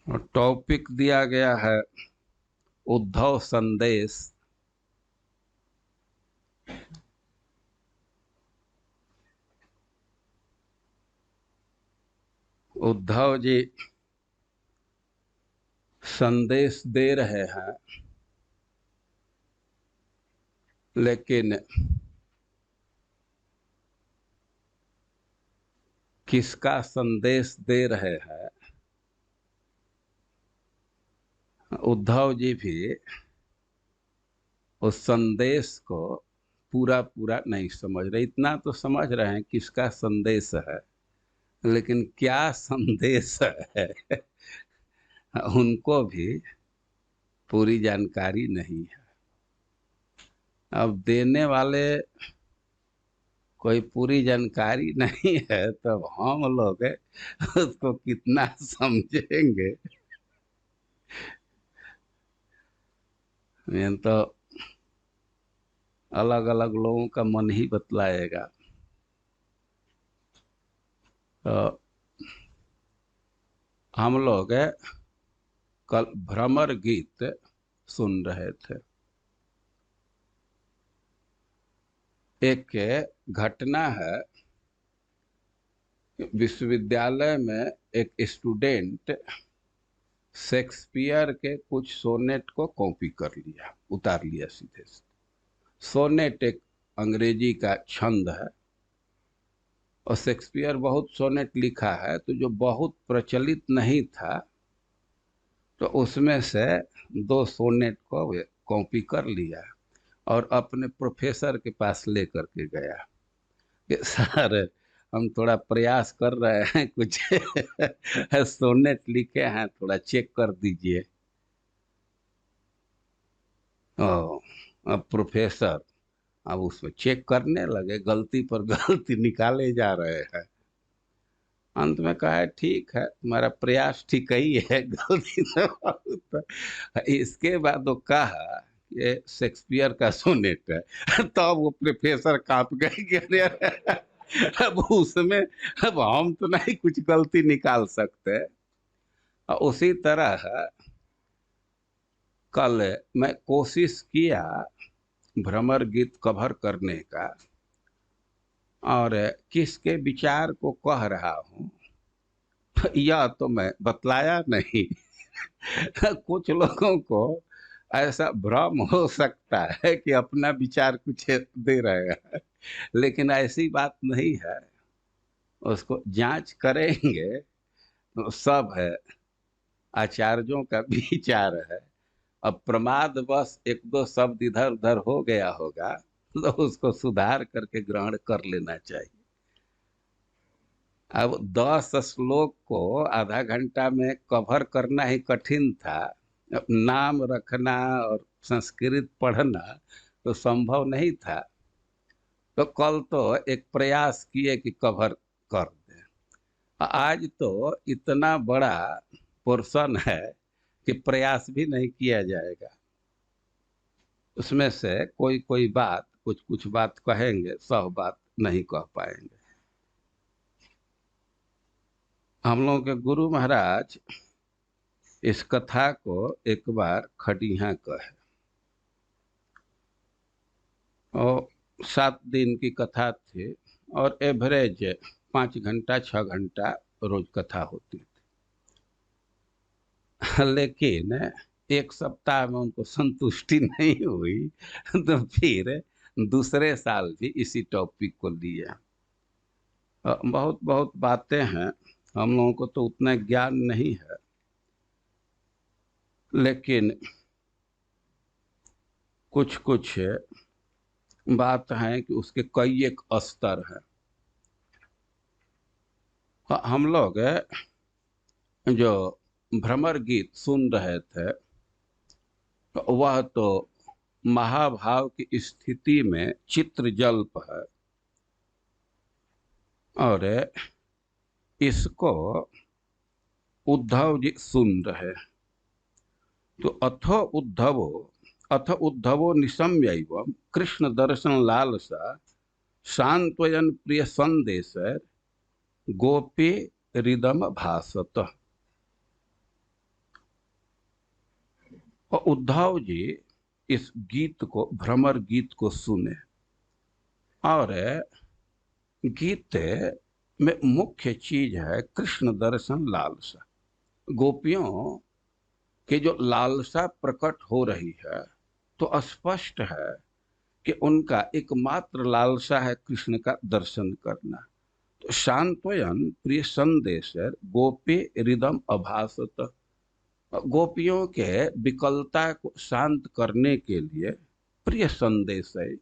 और टॉपिक दिया गया है उद्धव संदेश। उद्धव जी संदेश दे रहे हैं, लेकिन किसका संदेश दे रहे हैं उद्धव जी भी उस संदेश को पूरा पूरा नहीं समझ रहे। इतना तो समझ रहे हैं किसका संदेश है, लेकिन क्या संदेश है उनको भी पूरी जानकारी नहीं है। अब देने वाले कोई पूरी जानकारी नहीं है, तब हम लोग उसको कितना समझेंगे। ये तो अलग अलग लोगों का मन ही बतलाएगा। तो हम लोग कल भ्रमर गीत सुन रहे थे। एक घटना है, विश्वविद्यालय में एक स्टूडेंट शेक्सपियर के कुछ सोनेट को कॉपी कर लिया, उतार लिया सीधे से। सोनेट एक अंग्रेजी का छंद है, और शेक्सपियर बहुत सोनेट लिखा है, तो जो बहुत प्रचलित नहीं था, तो उसमें से दो सोनेट को कॉपी कर लिया और अपने प्रोफेसर के पास लेकर के गया कि सर, हम थोड़ा प्रयास कर रहे हैं, कुछ सोनेट लिखे हैं, थोड़ा चेक कर दीजिए। ओ, अब प्रोफेसर अब उसमें चेक करने लगे, गलती पर गलती निकाले जा रहे हैं। अंत में कहा है, ठीक है, तुम्हारा प्रयास ठीक ही है, गलती तो बहुत है। इसके बाद वो कहा ये शेक्सपियर का सोनेट है। तब वो प्रोफेसर कांप गए कि अरे, अब उसमें अब हम तो नहीं कुछ गलती निकाल सकते। और उसी तरह कल मैं कोशिश किया भ्रमर गीत कवर करने का, और किसके विचार को कह रहा हूँ यह तो मैं बतलाया नहीं। कुछ लोगों को ऐसा भ्रम हो सकता है कि अपना विचार कुछ दे रहे हैं, लेकिन ऐसी बात नहीं है। उसको जांच करेंगे तो सब है, आचार्यों का विचार है। अब प्रमाद बस एक दो शब्द इधर उधर हो गया होगा, तो उसको सुधार करके ग्रहण कर लेना चाहिए। अब 10 श्लोक को आधा घंटा में कवर करना ही कठिन था। अब नाम रखना और संस्कृत पढ़ना तो संभव नहीं था। तो कल तो एक प्रयास किए कि कवर कर दें। आज तो इतना बड़ा पोर्शन है कि प्रयास भी नहीं किया जाएगा। उसमें से कोई कोई बात, कुछ कुछ बात कहेंगे, सब बात नहीं कह पाएंगे। हम लोगों के गुरु महाराज इस कथा को एक बार खड़िया कहे, और 7 दिन की कथा थी, और एवरेज 5 घंटा 6 घंटा रोज कथा होती थी। लेकिन एक सप्ताह में उनको संतुष्टि नहीं हुई, तो फिर दूसरे साल भी इसी टॉपिक को लिया। बहुत बहुत बातें हैं, हम लोगों को तो उतना ज्ञान नहीं है, लेकिन कुछ कुछ बात है कि उसके कई एक स्तर हैं। हम लोग जो भ्रमर गीत सुन रहे थे, वह तो महाभाव की स्थिति में चित्र जल्प है, और इसको उद्धव जी सुन रहे। तो अथ उद्धवो निशम्यैव कृष्ण दर्शन लालसा सांत्वयन प्रिय संदेश गोपी रिदम भासत। और उद्धव जी इस गीत को, भ्रमर गीत को सुने, और गीत में मुख्य चीज है कृष्ण दर्शन लालसा। गोपियों की जो लालसा प्रकट हो रही है, तो स्पष्ट है कि उनका एकमात्र लालसा है कृष्ण का दर्शन करना। तो शांतोयन प्रिय संदेश गोपी हृदम अभासत, गोपियों के विकलता को शांत करने के लिए प्रिय संदेश है।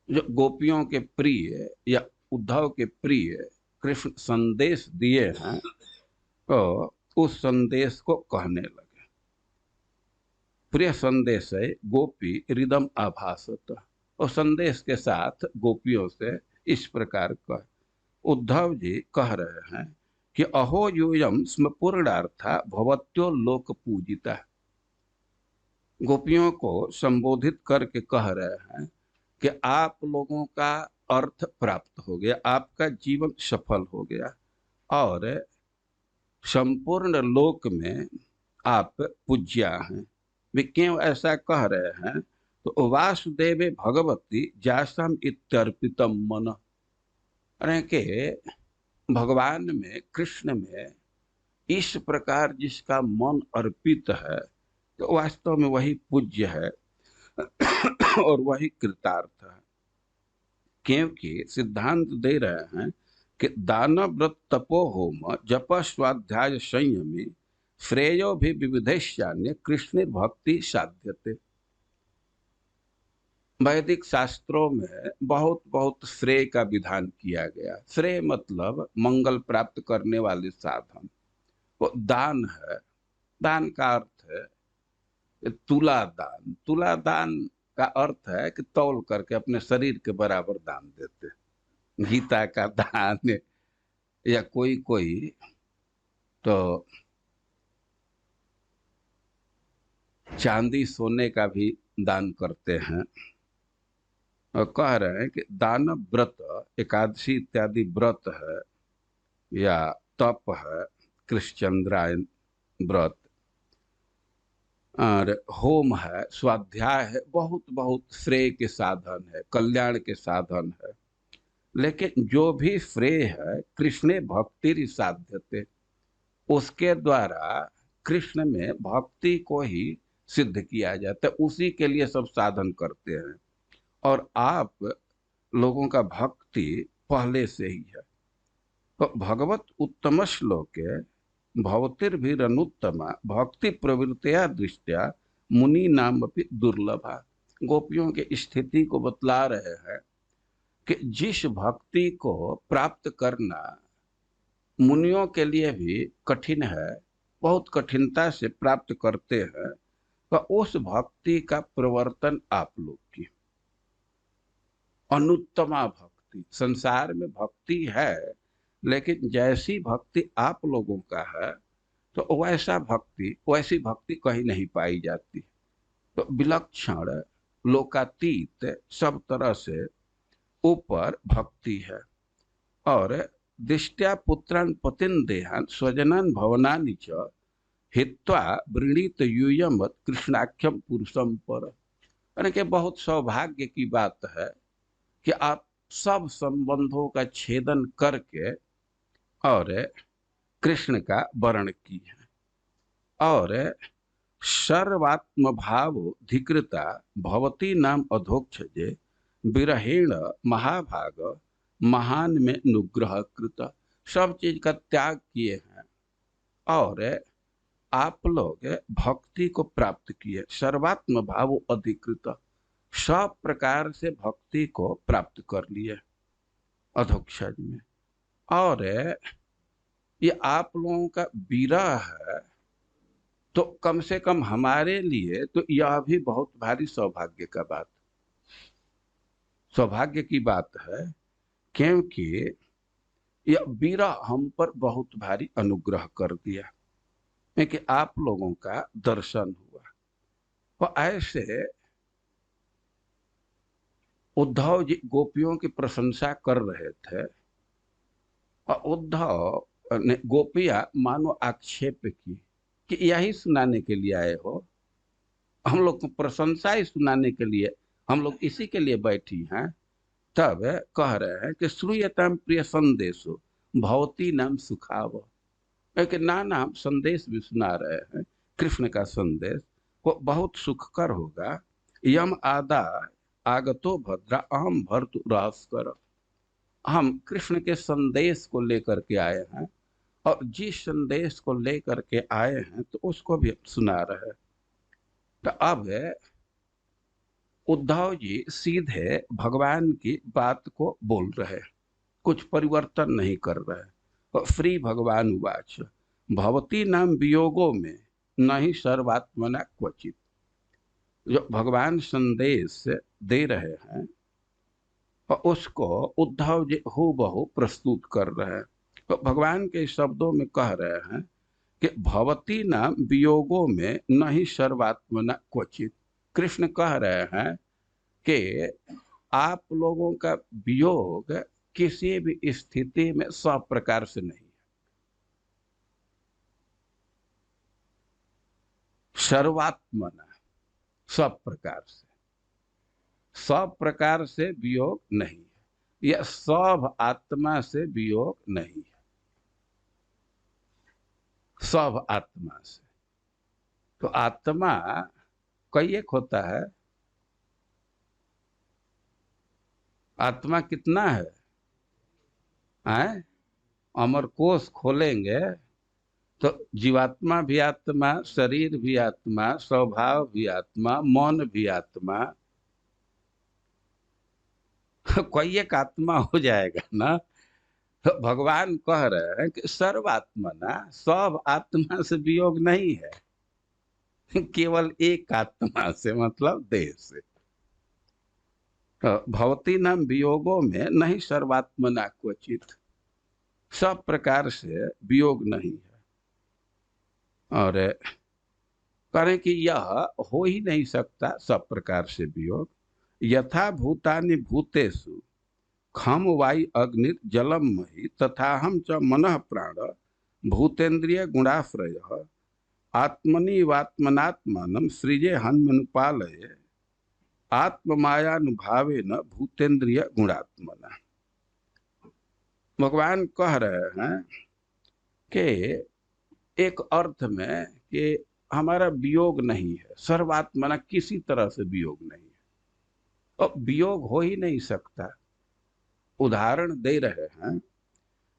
जो गोपियों के प्रिय या उद्धव के प्रिय कृष्ण संदेश दिए हैं, तो उस संदेश को कहने लगे। प्रिय संदेश है गोपी हृदम आभासत, और संदेश के साथ गोपियों से इस प्रकार का उद्धव जी कह रहे हैं कि अहो यूयम स्म पूर्णार्था भवत्यो लोक पूजिता। गोपियों को संबोधित करके कह रहे हैं कि आप लोगों का अर्थ प्राप्त हो गया, आपका जीवन सफल हो गया, और संपूर्ण लोक में आप पूज्या हैं। वे क्यों ऐसा कह रहे हैं? तो वासुदेवे भगवती जासम इत्यर्पितम मन, अरे के भगवान में, कृष्ण में इस प्रकार जिसका मन अर्पित है, तो वास्तव में वही पूज्य है और वही कृतार्थ है। क्योंकि सिद्धांत दे रहे हैं कि दान व्रत तपो होम जप स्वाध्याय संयमी श्रेयो भी विविधेश्यान्य कृष्ण भक्ति साध्यते। वैदिक शास्त्रों में बहुत बहुत श्रेय का विधान किया गया। श्रेय मतलब मंगल प्राप्त करने वाले साधन, वो दान है। दान का अर्थ है तुला दान। तुला दान का अर्थ है कि तौल करके अपने शरीर के बराबर दान देते। गीता का दान, या कोई कोई तो चांदी सोने का भी दान करते हैं। और कह रहे हैं कि दान व्रत, एकादशी इत्यादि व्रत है, या तप है, कृष्णचंद्रायन व्रत, और होम है, स्वाध्याय है, बहुत बहुत श्रेय के साधन है, कल्याण के साधन है। लेकिन जो भी श्रेय है कृष्ण भक्ति साध्यते, उसके द्वारा कृष्ण में भक्ति को ही सिद्ध किया जाता है, उसी के लिए सब साधन करते हैं। और आप लोगों का भक्ति पहले से ही है। तो भगवत उत्तम श्लोके भवतिर्भिरनुत्तमा भक्ति प्रवृत्तिया दृष्टिया मुनि नाम अपि दुर्लभा। गोपियों की स्थिति को बतला रहे हैं कि जिस भक्ति को प्राप्त करना मुनियों के लिए भी कठिन है, बहुत कठिनता से प्राप्त करते हैं, तो उस भक्ति का प्रवर्तन आप लोग की अनुत्तमा भक्ति। संसार में भक्ति है, लेकिन जैसी भक्ति आप लोगों का है, तो वैसी भक्ति कहीं नहीं पाई जाती। तो विलक्षण, लोकातीत, सब तरह से ऊपर भक्ति है। और दिष्ट्या पुत्रान पतिन देहान स्वजनान भवनानि च हित्वा वृणीत यूयम कृष्णाख्यम पुरुषम पर। यानी कि बहुत सौभाग्य की बात है कि आप सब संबंधों का छेदन करके और कृष्ण का वर्ण की है, और सर्वात्म भाव धिकृता भवती नाम अधोक्षजे विरहेण महाभाग महान में अनुग्रह कृत। सब चीज का त्याग किए हैं और आप लोग भक्ति को प्राप्त किए। सर्वात्म भाव अधिकृत, सब प्रकार से भक्ति को प्राप्त कर लिए अधोक्षज में। और ये आप लोगों का विरह है, तो कम से कम हमारे लिए तो यह भी बहुत भारी सौभाग्य की बात है, क्योंकि यह विरह हम पर बहुत भारी अनुग्रह कर दिया, क्योंकि आप लोगों का दर्शन हुआ। और ऐसे उद्धव जी गोपियों की प्रशंसा कर रहे थे, और उद्धव ने गोपियां मानो आक्षेप की कि यही सुनाने के लिए आए हो, हम लोग को प्रशंसा ही सुनाने के लिए हम लोग इसी के लिए बैठी हैं। तब कह रहे हैं कि श्रूयताम प्रिय संदेशो भवती नाम सुखाव, एक नाना हम संदेश भी सुना रहे हैं। कृष्ण का संदेश वो बहुत सुखकर होगा। यम आदा आगतो भद्रा अहम भर्तु रास कर, हम कृष्ण के संदेश को लेकर के आए हैं और जिस संदेश को लेकर के आए हैं तो उसको भी सुना रहे हैं। तो अब उद्धव जी सीधे भगवान की बात को बोल रहे हैं, कुछ परिवर्तन नहीं कर रहे हैं। और श्री भगवान उवाच भवती नाम वियोगो में नहीं सर्वात्मना क्वचित, जो भगवान संदेश दे रहे हैं और उसको उद्धव जी हूबहू प्रस्तुत कर रहे हैं। तो भगवान के शब्दों में कह रहे हैं कि भवती नाम वियोगो में नहीं सर्वात्मना क्वचित, कृष्ण कह रहे हैं कि आप लोगों का वियोग किसी भी स्थिति में सब प्रकार से नहीं है। सर्वात्मना सब प्रकार से, सब प्रकार से वियोग नहीं है, यह सब आत्मा से वियोग नहीं है, सब आत्मा से। तो आत्मा कई एक होता है, आत्मा कितना है? अमर कोश खोलेंगे तो जीवात्मा भी आत्मा, शरीर भी आत्मा, स्वभाव भी आत्मा, मन भी आत्मा, कोई एक आत्मा हो जाएगा ना। तो भगवान कह रहे हैं कि सर्वात्मना सब आत्मा से वियोग नहीं है, केवल एक आत्मा से, मतलब देह से। भवती नाम वियोगों में नहीं सर्वात्मना क्वचित, सब प्रकार से वियोग नहीं है। और करें कि यह हो ही नहीं सकता सब प्रकार से वियोग। यथा भूतानि भूतेषु खम वायु अग्नि जलम मही तथा हम च मनः प्राण भूतेन्द्रिय गुणाश्रय आत्मनि वात्मनात्मानं सृजे हन्मनुपालये आत्ममायानुभावेन भूतेन्द्रिय गुणात्मना। भगवान कह रहे हैं कि एक अर्थ में कि हमारा वियोग नहीं है, सर्वात्मना किसी तरह से वियोग नहीं है, और वियोग हो ही नहीं सकता। उदाहरण दे रहे हैं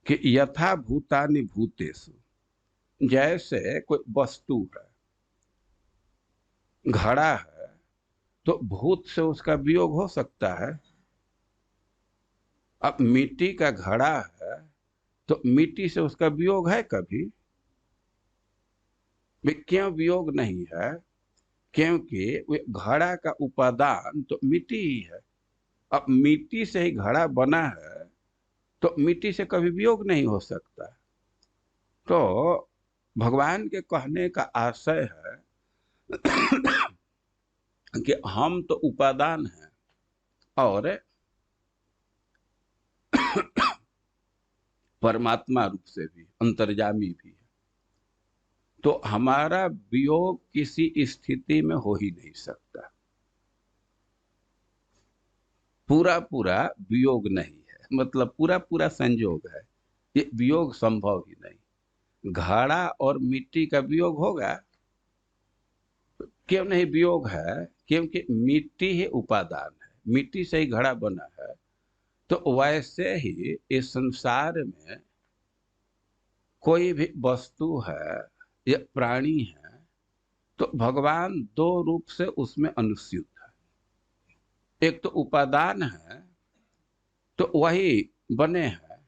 कि यथा भूतानि भूतेषु, जैसे कोई वस्तु है, घड़ा है, तो भूत से उसका वियोग हो सकता है। अब मिट्टी का घड़ा है तो मिट्टी से उसका वियोग है कभी? क्यों वियोग नहीं है? क्योंकि घड़ा का उपादान तो मिट्टी ही है। अब मिट्टी से ही घड़ा बना है तो मिट्टी से कभी वियोग नहीं हो सकता। तो भगवान के कहने का आशय है कि हम तो उपादान हैं और परमात्मा रूप से भी अंतर्यामी भी है, तो हमारा वियोग किसी स्थिति में हो ही नहीं सकता। पूरा पूरा वियोग नहीं है, मतलब पूरा पूरा संयोग है, ये वियोग संभव ही नहीं। घड़ा और मिट्टी का वियोग होगा? क्यों नहीं वियोग है? क्योंकि मिट्टी ही उपादान है, मिट्टी से ही घड़ा बना है। तो वैसे ही इस संसार में कोई भी वस्तु है या प्राणी है तो भगवान दो रूप से उसमें अनुस्यूत है। एक तो उपादान है तो वही बने हैं,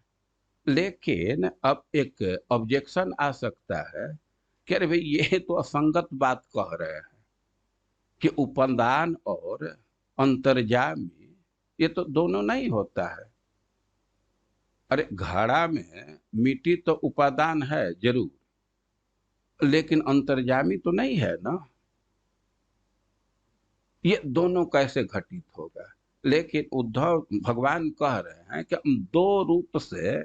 लेकिन अब एक ऑब्जेक्शन आ सकता है कि अरे भाई ये तो असंगत बात कह रहे हैं कि उपादान और अंतर्यामी ये तो दोनों नहीं होता है। अरे घड़ा में मिट्टी तो उपादान है जरूर, लेकिन अंतर्यामी तो नहीं है ना। ये दोनों कैसे घटित होगा? लेकिन उद्धव भगवान कह रहे हैं कि हम दो रूप से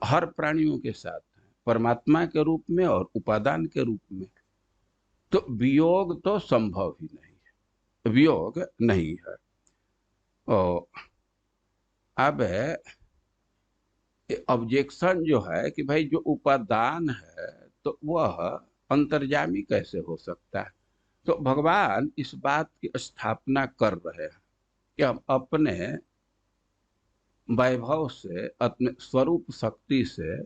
हर प्राणियों के साथ हैं, परमात्मा के रूप में और उपादान के रूप में। तो वियोग तो संभव ही नहीं है, वियोग नहीं है। और अब ऑब्जेक्शन जो है कि भाई जो उपादान है तो वह अंतर्यामी कैसे हो सकता है। तो भगवान इस बात की स्थापना कर रहे हैं कि हम अपने वैभव से, अपने स्वरूप शक्ति से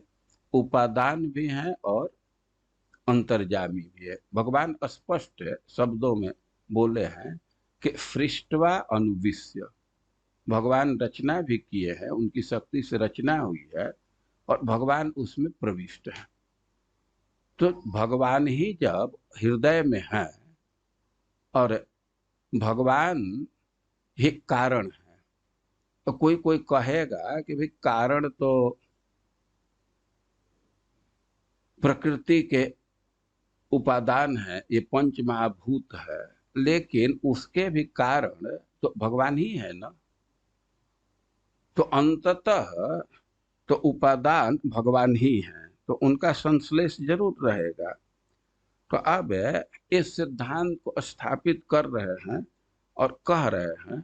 उपादान भी हैं और अंतर्यामी भी है। भगवान स्पष्ट शब्दों में बोले हैं कि सृष्ट्वा अनुविश्य, भगवान रचना भी किए हैं, उनकी शक्ति से रचना हुई है और भगवान उसमें प्रविष्ट है। तो भगवान ही जब हृदय में है और भगवान ही कारण है, तो कोई कोई कहेगा कि भाई कारण तो प्रकृति के उपादान है, ये पंच महाभूत है, लेकिन उसके भी कारण तो भगवान ही है ना। तो अंततः तो उपादान भगवान ही है, तो उनका संश्लेष जरूर रहेगा। तो अब इस सिद्धांत को स्थापित कर रहे हैं और कह रहे हैं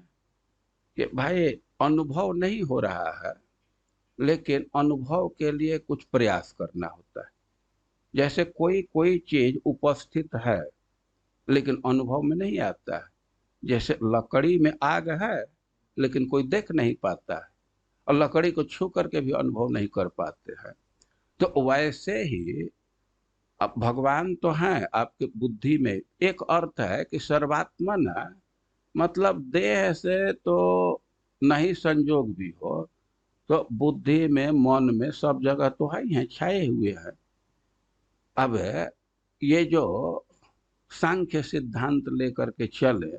कि भाई अनुभव नहीं हो रहा है, लेकिन अनुभव के लिए कुछ प्रयास करना होता है। जैसे कोई कोई चीज उपस्थित है लेकिन अनुभव में नहीं आता है। जैसे लकड़ी में आग है लेकिन कोई देख नहीं पाता है, और लकड़ी को छू करके भी अनुभव नहीं कर पाते हैं। तो वैसे ही अब भगवान तो हैं आपके बुद्धि में। एक अर्थ है कि सर्वात्मन है, मतलब देह से तो नहीं संजोग भी हो तो बुद्धि में, मन में, सब जगह तो है ही है, छाए हुए हैं। अब ये जो सांख्य सिद्धांत लेकर के चले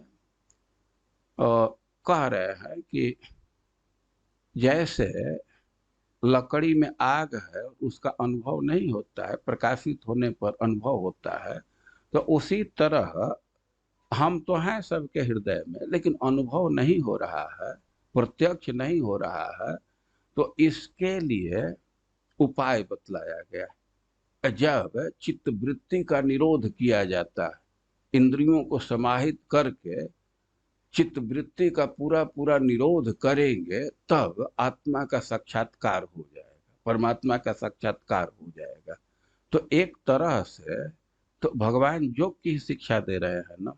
और कह रहे हैं कि जैसे लकड़ी में आग है, उसका अनुभव नहीं होता है, प्रकाशित होने पर अनुभव होता है, तो उसी तरह हम तो हैं सबके हृदय में, लेकिन अनुभव नहीं हो रहा है, प्रत्यक्ष नहीं हो रहा है। तो इसके लिए उपाय बतलाया गया है। जब चित्त वृत्ति का निरोध किया जाता है, इंद्रियों को समाहित करके चित्त वृत्ति का पूरा पूरा निरोध करेंगे, तब आत्मा का साक्षात्कार हो जाएगा, परमात्मा का साक्षात्कार हो जाएगा। तो एक तरह से तो भगवान योग की शिक्षा दे रहे हैं ना,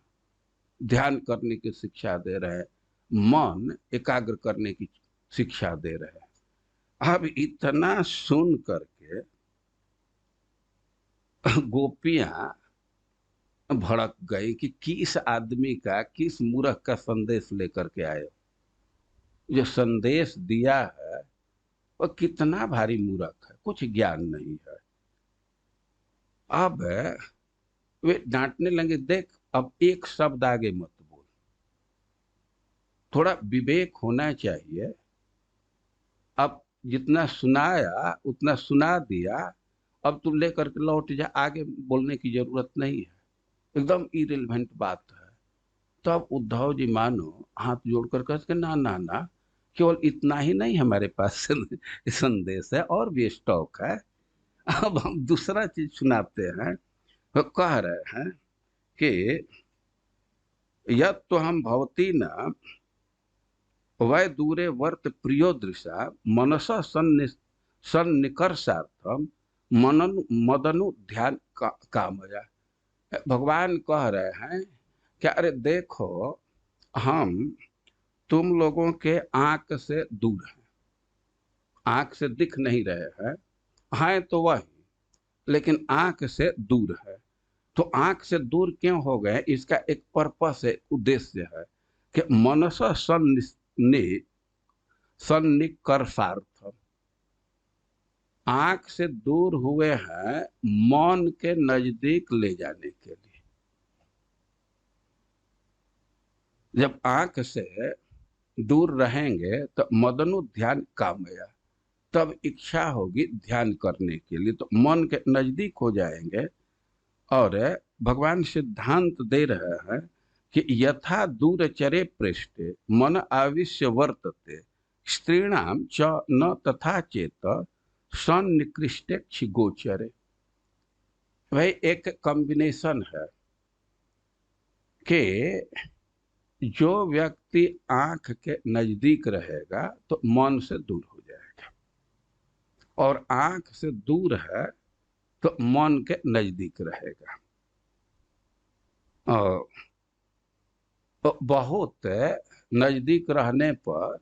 ध्यान करने की शिक्षा दे रहे हैं, मन एकाग्र करने की शिक्षा दे रहे हैं। अब इतना सुन करके गोपियां भड़क गई कि किस आदमी का, किस मूर्ख का संदेश लेकर के आए। जो संदेश दिया है वह कितना भारी मूर्ख है, कुछ ज्ञान नहीं है। अब वे डांटने लगे, देख अब एक शब्द आगे मत बोल, थोड़ा विवेक होना चाहिए। अब जितना सुनाया उतना सुना दिया, अब तुम लेकर के लौट जा, आगे बोलने की जरूरत नहीं है, एकदम इरेलीवेंट बात है। तब उद्धव जी मानो हाथ जोड़कर कहते ना ना ना, केवल इतना ही नहीं हमारे पास संदेश है, और भी स्टॉक है। अब हम दूसरा चीज सुनाते हैं। तो कह रहे हैं कि यद तो हम भवती न वै दूरे वर्त प्रियो दृशा मनस सन्निकर्षार्थम मनन मदनु ध्यान कामया। भगवान कह रहे हैं कि अरे देखो, हम तुम लोगों के आंख से दूर हैं, आंख से दिख नहीं रहे हैं तो वही, लेकिन आंख से दूर है। तो आंख से दूर क्यों हो गए, इसका एक पर्पस है, उद्देश्य है कि मनस सन्निकर्षार्थ, आंख से दूर हुए हैं मन के नजदीक ले जाने के लिए। जब आंख से दूर रहेंगे तो मदनु ध्यान कामया, तब इच्छा होगी ध्यान करने के लिए, तो मन के नजदीक हो जाएंगे। और भगवान सिद्धांत दे रहे हैं कि यथा दूर चरे पृष्ठे मन आविश्य वर्तते स्त्रीणाम च न तथा चेत सन्निकृष्टे गोचरे। भाई एक कॉम्बिनेशन है, कि जो व्यक्ति आंख के नजदीक रहेगा तो मन से दूर हो जाएगा, और आंख से दूर है तो मन के नजदीक रहेगा। और तो बहुत नजदीक रहने पर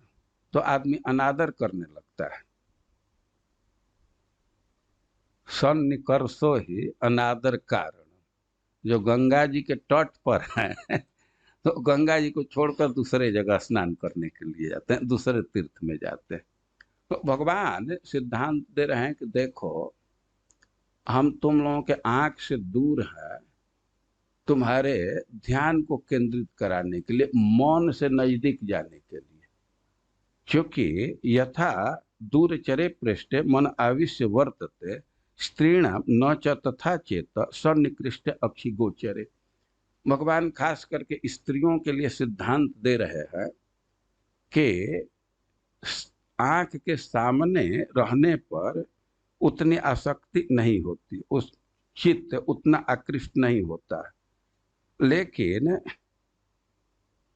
तो आदमी अनादर करने लगता है। सन्निकर्षो ही अनादर कारण। जो गंगा जी के तट पर है तो गंगा जी को छोड़कर दूसरे जगह स्नान करने के लिए जाते हैं, दूसरे तीर्थ में जाते हैं। तो भगवान सिद्धांत दे रहे हैं कि देखो, हम तुम लोगों के आंख से दूर है तुम्हारे ध्यान को केंद्रित कराने के लिए, मौन से नजदीक जाने के लिए। क्योंकि यथा दूरचरे पृष्ठे मन आविश्य वर्तते स्त्रीणाम न च तथा चेत सन्निकृष्ट अक्षि गोचरे। भगवान खास करके स्त्रियों के लिए सिद्धांत दे रहे हैं कि आंख के सामने रहने पर उतनी आसक्ति नहीं होती, उस चित्त उतना आकृष्ट नहीं होता। लेकिन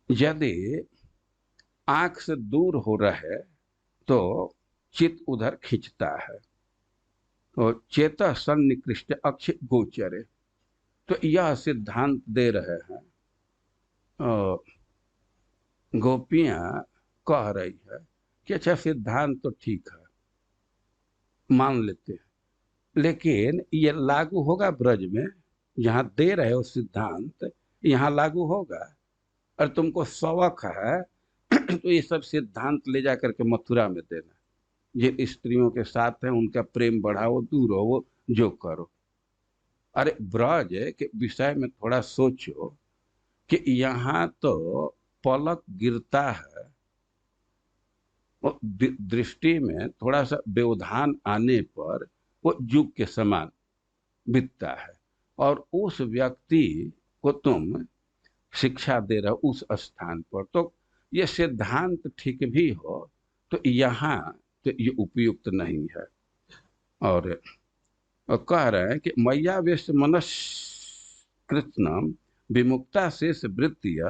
यदि आंख से दूर हो रहे तो चित्त उधर खींचता है। तो चेत सन्निकृष्ट अक्ष गोचरे, तो यह सिद्धांत दे रहे हैं। गोपियां कह रही है कि अच्छा सिद्धांत तो ठीक है, मान लेते हैं, लेकिन ये लागू होगा ब्रज में? जहां दे रहे हो सिद्धांत यहाँ लागू होगा? और तुमको शौक है तो ये सब सिद्धांत ले जा करके मथुरा में देना, जिन स्त्रियों के साथ है उनका प्रेम बढ़ाओ, दूर हो, वो जो करो। अरे ब्रज के विषय में थोड़ा सोचो कि यहाँ तो पलक गिरता है, वो दृष्टि में थोड़ा सा व्यवधान आने पर वो युग के समान बीतता है, और उस व्यक्ति को तुम शिक्षा दे रहे हो उस स्थान पर। तो ये सिद्धांत ठीक भी हो तो यहाँ तो ये उपयुक्त नहीं है। और कह रहे हैं कि मैया वेश मनस कृष्णम विमुक्ता शेष वृत्तिय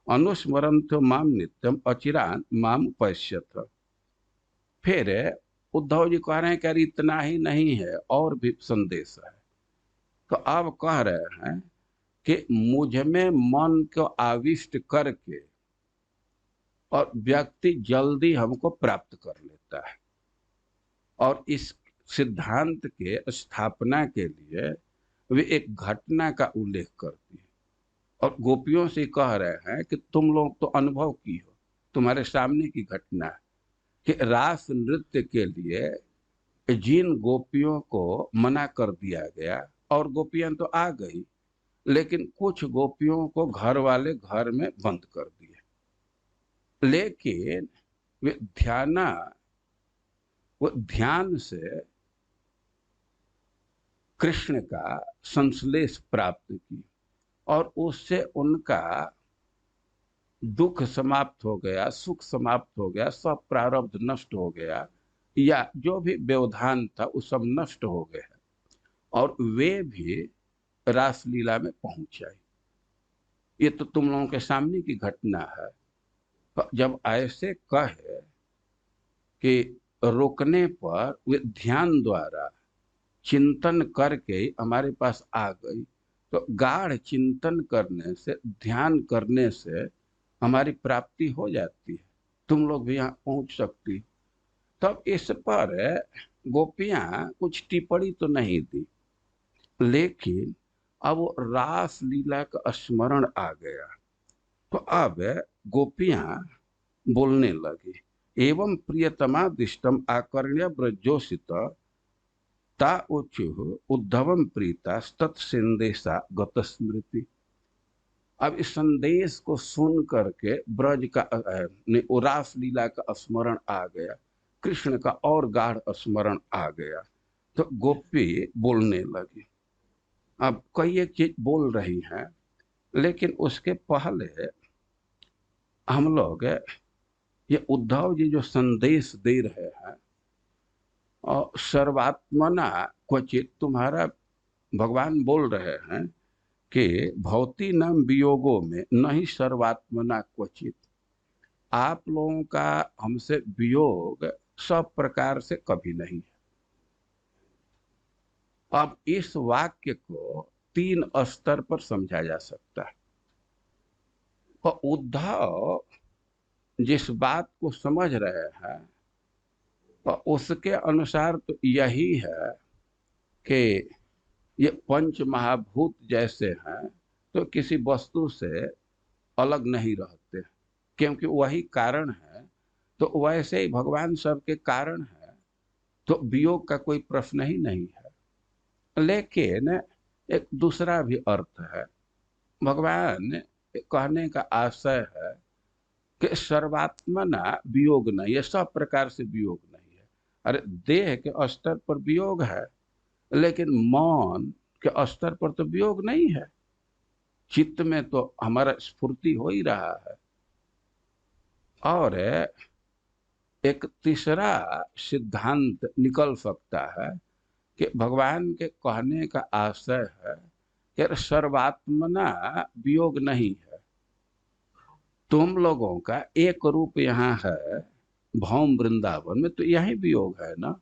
अनुस्मरंत माम नित्यम अचिरान माम पश्यथ। फिर उद्धव जी कह रहे हैं कि अरे इतना ही नहीं है, और भी संदेश है। तो अब कह रहे हैं कि मुझ में मन को आविष्ट करके और व्यक्ति जल्दी हमको प्राप्त कर लेता है। और इस सिद्धांत के स्थापना के लिए वे एक घटना का उल्लेख करती है, और गोपियों से कह रहे हैं कि तुम लोग तो अनुभव की हो, तुम्हारे सामने की घटना है कि रास नृत्य के लिए जिन गोपियों को मना कर दिया गया, और गोपियां तो आ गई, लेकिन कुछ गोपियों को घर वाले घर में बंद कर दिए। लेकिन वे वो ध्यान से कृष्ण का संश्लेष प्राप्त की, और उससे उनका दुख समाप्त हो गया, सुख समाप्त हो गया, सब प्रारब्ध नष्ट हो गया, या जो भी व्यवधान था वो सब नष्ट हो गया, और वे भी रासलीला में पहुंच आई। ये तो तुम लोगों के सामने की घटना है। तो जब ऐसे कहे कि रोकने पर वे ध्यान द्वारा चिंतन करके हमारे पास आ गई, तो गाढ़ चिंतन करने से, ध्यान करने से हमारी प्राप्ति हो जाती है, तुम लोग भी यहाँ पहुंच सकती। तब इस पर गोपियां कुछ टिप्पणी तो नहीं दी, लेकिन अब वो रास लीला का स्मरण आ गया, तो अब गोपियां बोलने लगी। एवं प्रियतमा दिष्टम आकर्ण्य ब्रजोषित ता उच्चु उद्धवम प्रीता तत्संदेशा गत स्मृति। अब इस संदेश को सुन करके ब्रज का रास लीला का स्मरण आ गया, कृष्ण का और गाढ़ स्मरण आ गया, तो गोपी बोलने लगी। अब कई एक चीज बोल रही हैं, लेकिन उसके पहले हम लोग ये उद्धव जी जो संदेश दे रहे हैं, सर्वात्मना क्वचित, तुम्हारा भगवान बोल रहे हैं कि भवती नाम वियोगों में नहीं सर्वात्मना क्वचित, आप लोगों का हमसे वियोग सब प्रकार से कभी नहीं है। अब इस वाक्य को तीन स्तर पर समझा जा सकता है। और उद्धव जिस बात को समझ रहे हैं और उसके अनुसार तो यही है कि ये पंच महाभूत जैसे हैं तो किसी वस्तु से अलग नहीं रहते, क्योंकि वही कारण है। तो वैसे ही भगवान सबके कारण है, तो वियोग का कोई प्रश्न ही नहीं है। लेकिन एक दूसरा भी अर्थ है। भगवान कहने का आशय है कि सर्वात्मना वियोग नहीं है, सब प्रकार से वियोग नहीं है। अरे देह के स्तर पर वियोग है, लेकिन मन के स्तर पर तो वियोग नहीं है। चित्त में तो हमारा स्फूर्ति हो ही रहा है। और एक तीसरा सिद्धांत निकल सकता है कि भगवान के कहने का आशय है कि सर्वात्मना वियोग नहीं है। तुम लोगों का एक रूप यहाँ है भौम वृंदावन में, तो यही वियोग है ना।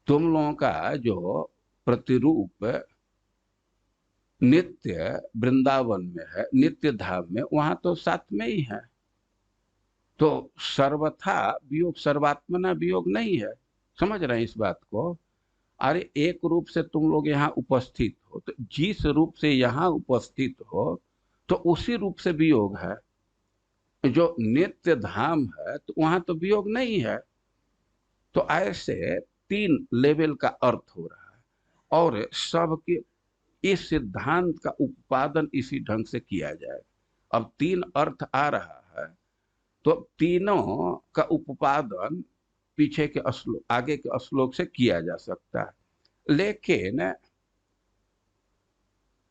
तुम लोगों का जो प्रतिरूप नित्य वृंदावन में है, नित्य धाम में, वहां तो साथ में ही है। तो सर्वथा वियोग, सर्वात्मना वियोग नहीं है। समझ रहे हैं इस बात को? अरे एक रूप से तुम लोग यहाँ उपस्थित हो, तो जिस रूप से यहाँ उपस्थित हो तो उसी रूप से वियोग है। जो नित्य धाम है तो वहां तो वियोग नहीं है। तो ऐसे तीन लेवल का अर्थ हो रहा है, और सबके इस सिद्धांत का उत्पादन इसी ढंग से किया जाए। अब तीन अर्थ आ रहा है, तो तीनों का उत्पादन पीछे के श्लोक, आगे के श्लोक से किया जा सकता है। लेकिन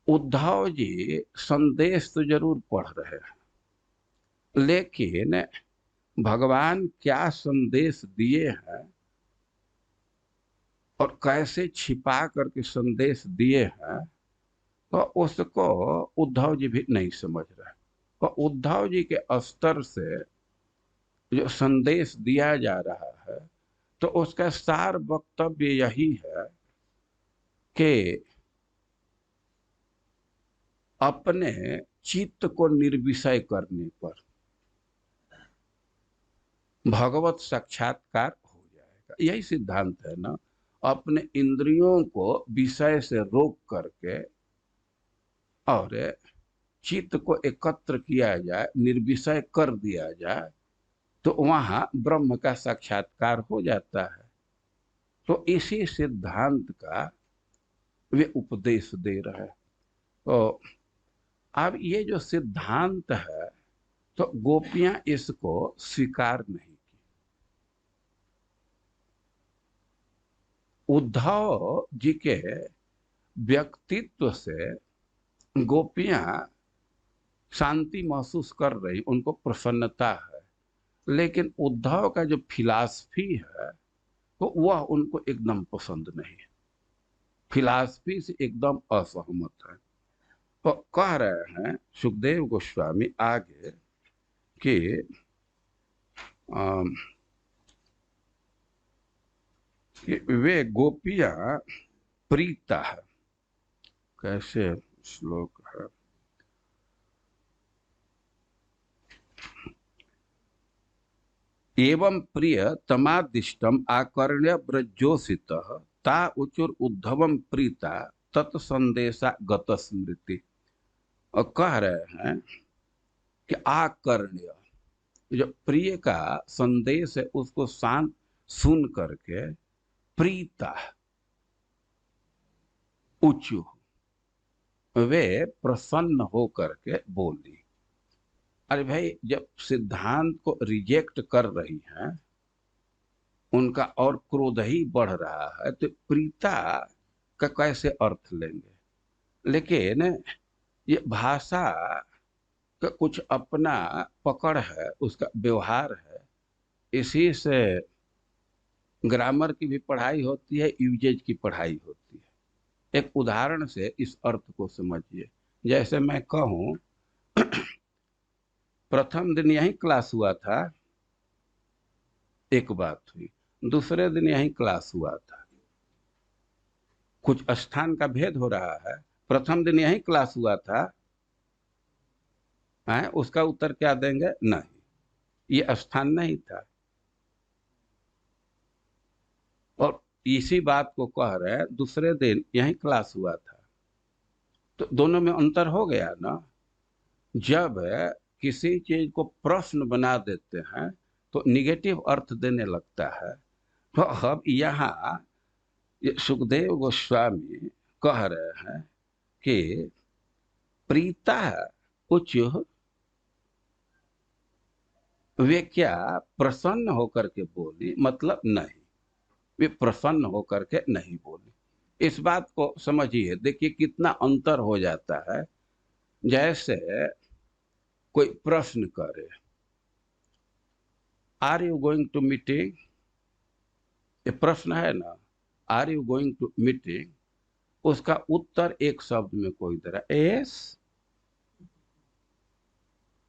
उद्धव जी संदेश तो जरूर पढ़ रहे हैं, लेकिन भगवान क्या संदेश दिए हैं और कैसे छिपा करके संदेश दिए हैं, तो उसको उद्धव जी भी नहीं समझ रहे। तो उद्धव जी के स्तर से जो संदेश दिया जा रहा है, तो उसका सार वक्तव्य यही है कि अपने चित्त को निर्विषय करने पर भगवत साक्षात्कार हो जाएगा। यही सिद्धांत है ना। अपने इंद्रियों को विषय से रोक करके और चित्त को एकत्र किया जाए, निर्विषय कर दिया जाए, तो वहां ब्रह्म का साक्षात्कार हो जाता है। तो इसी सिद्धांत का वे उपदेश दे रहे हैं। तो अब ये जो सिद्धांत है, तो गोपियां इसको स्वीकार नहीं की। उद्धव जी के व्यक्तित्व से गोपियां शांति महसूस कर रही, उनको प्रसन्नता है। लेकिन उद्धव का जो फिलॉसफी है, तो वह उनको एकदम पसंद नहीं है। फिलॉसफी से एकदम असहमत है। तो कह रहे हैं सुखदेव गोस्वामी आगे कि वे गोपियां प्रीता है। कैसे श्लोक है? एवं प्रिय तमादिष्टम आकर्ण्य ब्रजोषित ता उचुर उद्धवम प्रीता तत्संदेशा गत स्मृति। और कह रहे हैं कि आकर्ण्य, जो प्रिय का संदेश है उसको शांत सुन करके प्रीता उचु, वे प्रसन्न हो करके बोली। अरे भाई, जब सिद्धांत को रिजेक्ट कर रही हैं, उनका और क्रोध ही बढ़ रहा है, तो प्रीता का कैसे अर्थ लेंगे? लेकिन ये भाषा का कुछ अपना पकड़ है, उसका व्यवहार है। इसी से ग्रामर की भी पढ़ाई होती है, यूजेज की पढ़ाई होती है। एक उदाहरण से इस अर्थ को समझिए। जैसे मैं कहूं, प्रथम दिन यही क्लास हुआ था, एक बात हुई। दूसरे दिन यही क्लास हुआ था, कुछ स्थान का भेद हो रहा है। प्रथम दिन यही क्लास हुआ था, है उसका उत्तर क्या देंगे? नहीं, ये स्थान नहीं था। और इसी बात को कह रहे हैं, दूसरे दिन यही क्लास हुआ था। तो दोनों में अंतर हो गया ना। जब किसी चीज को प्रश्न बना देते हैं तो निगेटिव अर्थ देने लगता है। तो अब यहाँ ये सुखदेव गोस्वामी कह रहे हैं कि प्रीता कुछ, वे क्या प्रसन्न होकर के बोली? मतलब नहीं, वे प्रसन्न होकर के नहीं बोली। इस बात को समझिए। देखिए कितना अंतर हो जाता है। जैसे कोई प्रश्न करे, are you going to meeting? ये प्रश्न है ना, are you going to meeting? उसका उत्तर एक शब्द में कोई दे रहा है, यस।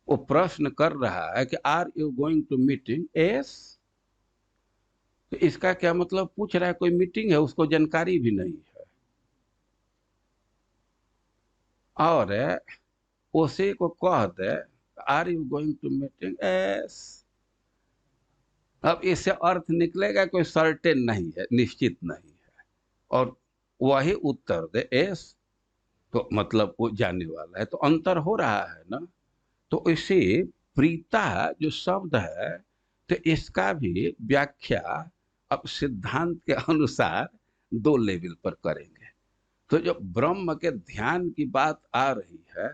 वो प्रश्न कर रहा है कि are you going to meeting, yes. तो इसका क्या मतलब? पूछ रहा है कोई मीटिंग है, उसको जानकारी भी नहीं है। और उसी को कह दे are you going to meeting, yes. अब इससे अर्थ निकलेगा कोई सर्टेन नहीं है, निश्चित नहीं है। और वही उत्तर दे यस, तो मतलब वो जाने वाला है। तो अंतर हो रहा है ना। तो इसे प्रीता जो शब्द है, तो इसका भी व्याख्या अब सिद्धांत के अनुसार दो लेवल पर करेंगे। तो जो ब्रह्म के ध्यान की बात आ रही है,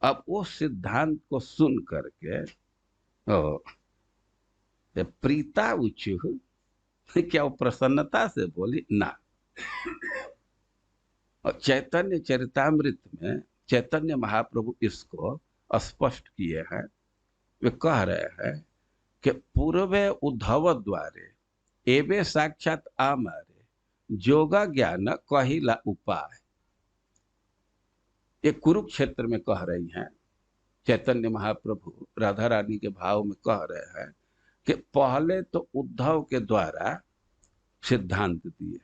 अब वो सिद्धांत को सुन करके प्रीता उच्च, क्या वो प्रसन्नता से बोली? ना। और चैतन्य चरितामृत में चैतन्य महाप्रभु इसको स्पष्ट किए हैं। वे कह रहे हैं कि पूर्वे उद्धव द्वारे एवे साक्षात आमारे जोगा ज्ञान कहिला उपाय। ये कुरुक्षेत्र में कह रही हैं चैतन्य महाप्रभु, राधा रानी के भाव में कह रहे हैं कि पहले तो उद्धव के द्वारा सिद्धांत दिए,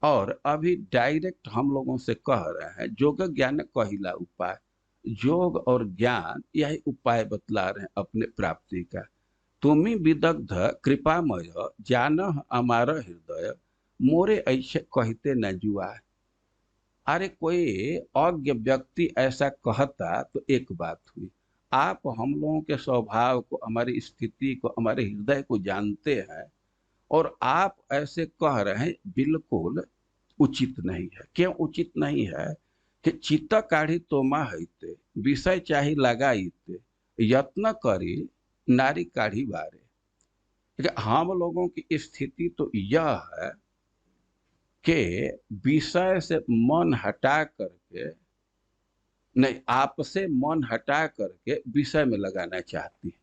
और अभी डायरेक्ट हम लोगों से कह रहे हैं जोग ज्ञान कहिला उपाय। योग और ज्ञान यही उपाय बतला रहे हैं अपने प्राप्ति का। तुम्ही विदग्ध कृपामय जान हमारा हृदय, मोरे ऐसे कहते न जुआ। अरे कोई अज्ञ व्यक्ति ऐसा कहता तो एक बात हुई। आप हम लोगों के स्वभाव को, हमारी स्थिति को, हमारे हृदय को जानते हैं, और आप ऐसे कह रहे हैं, बिल्कुल उचित नहीं है। क्यों उचित नहीं है? कि चित्त काढ़ी तोमा हईते, विषय चाही लगाईते, यत्न करी नारी काढ़ी बारे। हम लोगों की स्थिति तो यह है कि विषय से मन हटा करके, नहीं, आपसे मन हटा करके विषय में लगाना चाहती है।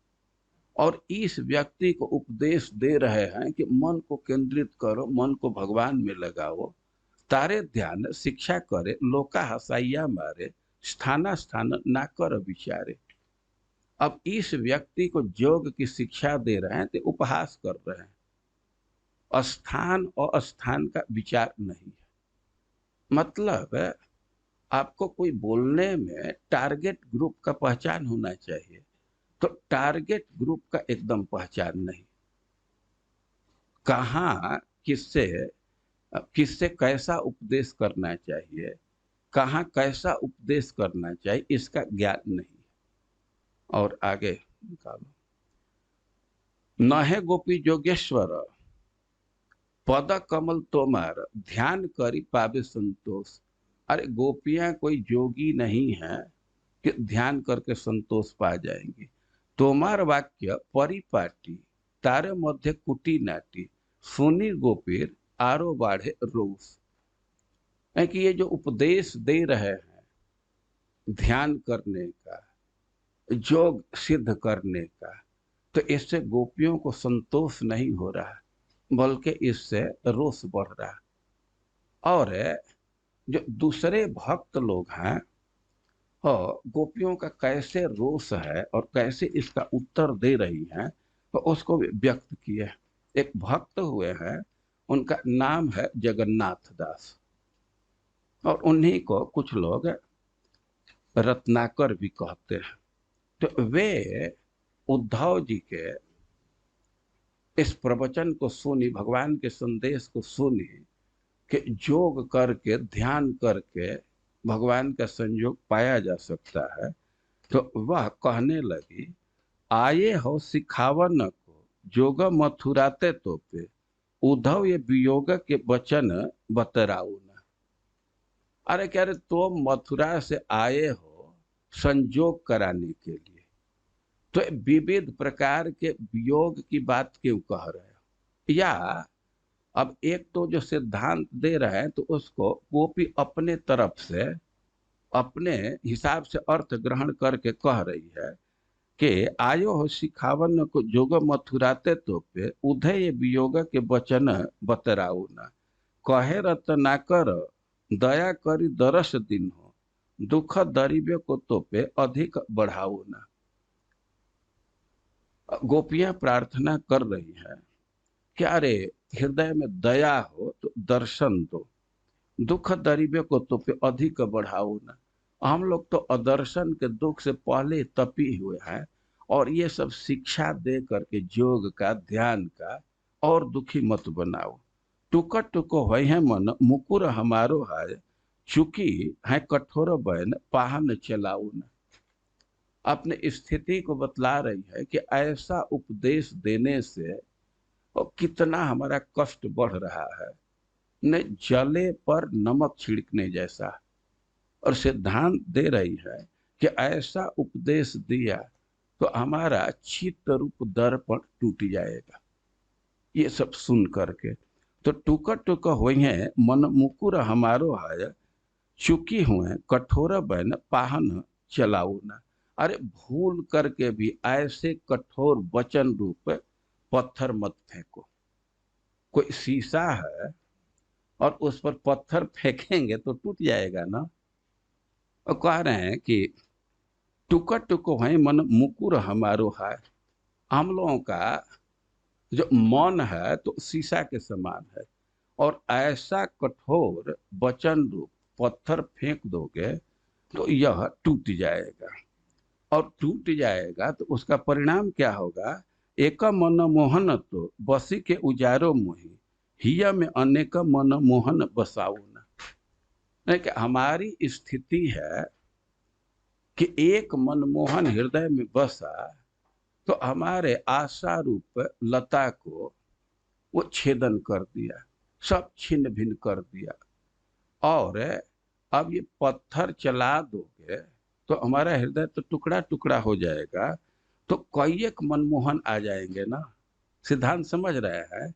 और इस व्यक्ति को उपदेश दे रहे हैं कि मन को केंद्रित करो, मन को भगवान में लगाओ, तारे ध्यान शिक्षा करे, लोका हसाइया मारे, स्थाना स्थान ना कर विचारे। अब इस व्यक्ति को योग की शिक्षा दे रहे हैं तो उपहास कर रहे हैं। स्थान और अस्थान का विचार नहीं है। मतलब आपको कोई बोलने में टारगेट ग्रुप का पहचान होना चाहिए, तो टारगेट ग्रुप का एकदम पहचान नहीं। कहाँ किससे किससे कैसा उपदेश करना चाहिए, कहाँ कैसा उपदेश करना चाहिए, इसका ज्ञान नहीं है। और आगे निकालो, नहे गोपी जोगेश्वर पद कमल तोमार, ध्यान करी पावे संतोष। अरे गोपियां कोई जोगी नहीं है कि ध्यान करके संतोष पा जाएंगी। तोमार वाक्य परिपाटी, तारे मध्य कुटी नाटी, सुनी गोपीर आरो बाढ़े रोष। है कि ये जो उपदेश दे रहे हैं ध्यान करने का, योग सिद्ध करने का, तो इससे गोपियों को संतोष नहीं हो रहा, बल्कि इससे रोष बढ़ रहा। और जो दूसरे भक्त लोग हैं और गोपियों का कैसे रोष है और कैसे इसका उत्तर दे रही हैं, तो उसको भी व्यक्त किए। एक भक्त हुए हैं, उनका नाम है जगन्नाथ दास, और उन्हीं को कुछ लोग रत्नाकर भी कहते हैं। तो वे उद्धव जी के इस प्रवचन को सुनी, भगवान के संदेश को सुनी कि योग करके ध्यान करके भगवान का संयोग पाया जा सकता है, तो वह कहने लगी, आए हो सिखावन को जोग मथुराते तो पे, उद्धव ये वियोग के वचन बतराऊ न। अरे कह रहे तो मथुरा से आए हो संजोग कराने के लिए, तो विविध प्रकार के वियोग की बात क्यों कह रहे हो? या अब एक तो जो सिद्धांत दे रहे हैं तो उसको गोपी अपने तरफ से अपने हिसाब से अर्थ ग्रहण करके कह रही है कि आयो हो सिखावन को जोग मथुराते तो पे, उधय वियोग के वचन बतराऊ न। कहे रत्नाकर दया करी दरस दिन हो, दुख दरिबे को तो पे अधिक बढ़ाऊ न। गोपियां प्रार्थना कर रही है कि अरे हृदय में दया हो तो दर्शन दो, दुख दरिबे को तो पे अधिक बढ़ाओ ना। हम लोग तो अदर्शन के दुख से पहले तपी हुए हैं, और ये सब शिक्षा दे करके योग का ध्यान का और दुखी मत बनाओ। टुक टुक वह है मन मुकुर हमारो है, चूंकि है कठोर बैन पाहन चलाऊ न। अपने स्थिति को बतला रही है कि ऐसा उपदेश देने से और कितना हमारा कष्ट बढ़ रहा है, न जले पर नमक छिड़कने जैसा। और सिद्धांत दे रही है कि ऐसा उपदेश दिया तो हमारा चित्त रूप दर्पण टूट जाएगा। ये सब सुन करके तो टुक टुक हुई है मन मुकुर हमारो है, चुकी हुए कठोर बैन पाहन चलाऊ न। अरे भूल करके भी ऐसे कठोर वचन रूप पत्थर मत फेंको। कोई शीशा है और उस पर पत्थर फेंकेंगे तो टूट जाएगा ना। और कह रहे हैं कि टुक टुक है मन मुकुर हमारो है। हम लोगों का जो मन है तो शीशा के समान है, और ऐसा कठोर वचन रूप पत्थर फेंक दोगे तो यह टूट जाएगा। और टूट जाएगा तो उसका परिणाम क्या होगा? एक मन मोहन तो बसी के उजारो मोही, हिया में अनेक मन मोहन बसाऊ न। कि हमारी स्थिति है कि एक मनमोहन हृदय में बसा तो हमारे आशा रूप लता को वो छेदन कर दिया, सब छिन्न भिन्न कर दिया। और अब ये पत्थर चला दोगे तो हमारा हृदय तो टुकड़ा टुकड़ा हो जाएगा, तो कई एक मनमोहन आ जाएंगे ना। सिद्धांत समझ रहे हैं?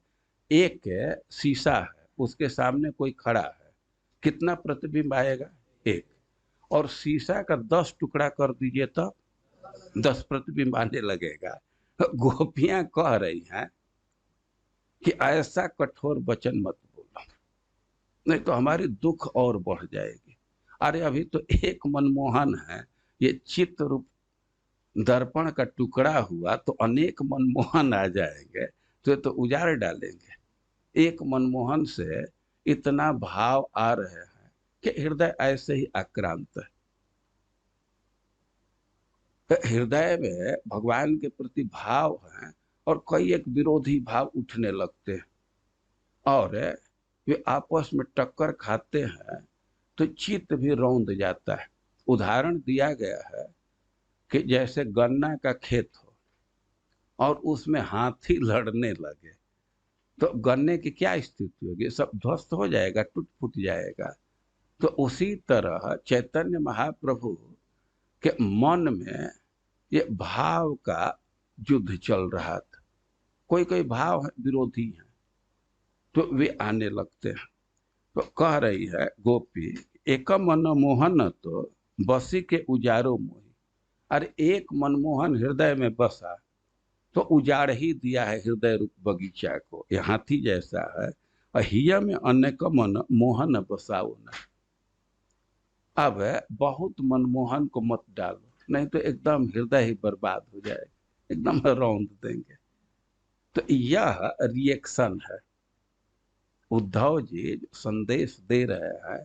एक शीशा है, उसके सामने कोई खड़ा है, कितना प्रतिबिंब आएगा? एक। और शीशा का 10 टुकड़ा कर दीजिए तो 10 प्रतिबिंब आने लगेगा। गोपियां कह रही हैं कि ऐसा कठोर वचन मत बोलो, नहीं तो हमारी दुख और बढ़ जाएगी। अरे अभी तो एक मनमोहन है, ये चित्त रूप दर्पण का टुकड़ा हुआ तो अनेक मनमोहन आ जाएंगे, तो उजाड़ डालेंगे। एक मनमोहन से इतना भाव आ रहे हैं कि हृदय ऐसे ही आक्रांत है। हृदय में भगवान के प्रति भाव है और कई एक विरोधी भाव उठने लगते हैं, और वे आपस में टक्कर खाते हैं तो चित्त भी रौंद जाता है। उदाहरण दिया गया है कि जैसे गन्ना का खेत हो और उसमें हाथी लड़ने लगे तो गन्ने की क्या स्थिति होगी? सब ध्वस्त हो जाएगा, टूट फूट जाएगा। तो उसी तरह चैतन्य महाप्रभु के मन में ये भाव का युद्ध चल रहा था। कोई कोई भाव है विरोधी है तो वे आने लगते हैं। तो कह रही है गोपी, एक मन मोहन तो बसी के उजारो मोही। अरे एक मनमोहन हृदय में बसा तो उजाड़ ही दिया है हृदय रूप बगीचा को। ये हाथी जैसा है। हिया में अनेक मन मोहन बसाओ न। अब बहुत मनमोहन को मत डालो, नहीं तो एकदम हृदय ही बर्बाद हो जाए, एकदम रौंद देंगे। तो यह रिएक्शन है। उद्धव जी जो संदेश दे रहे हैं,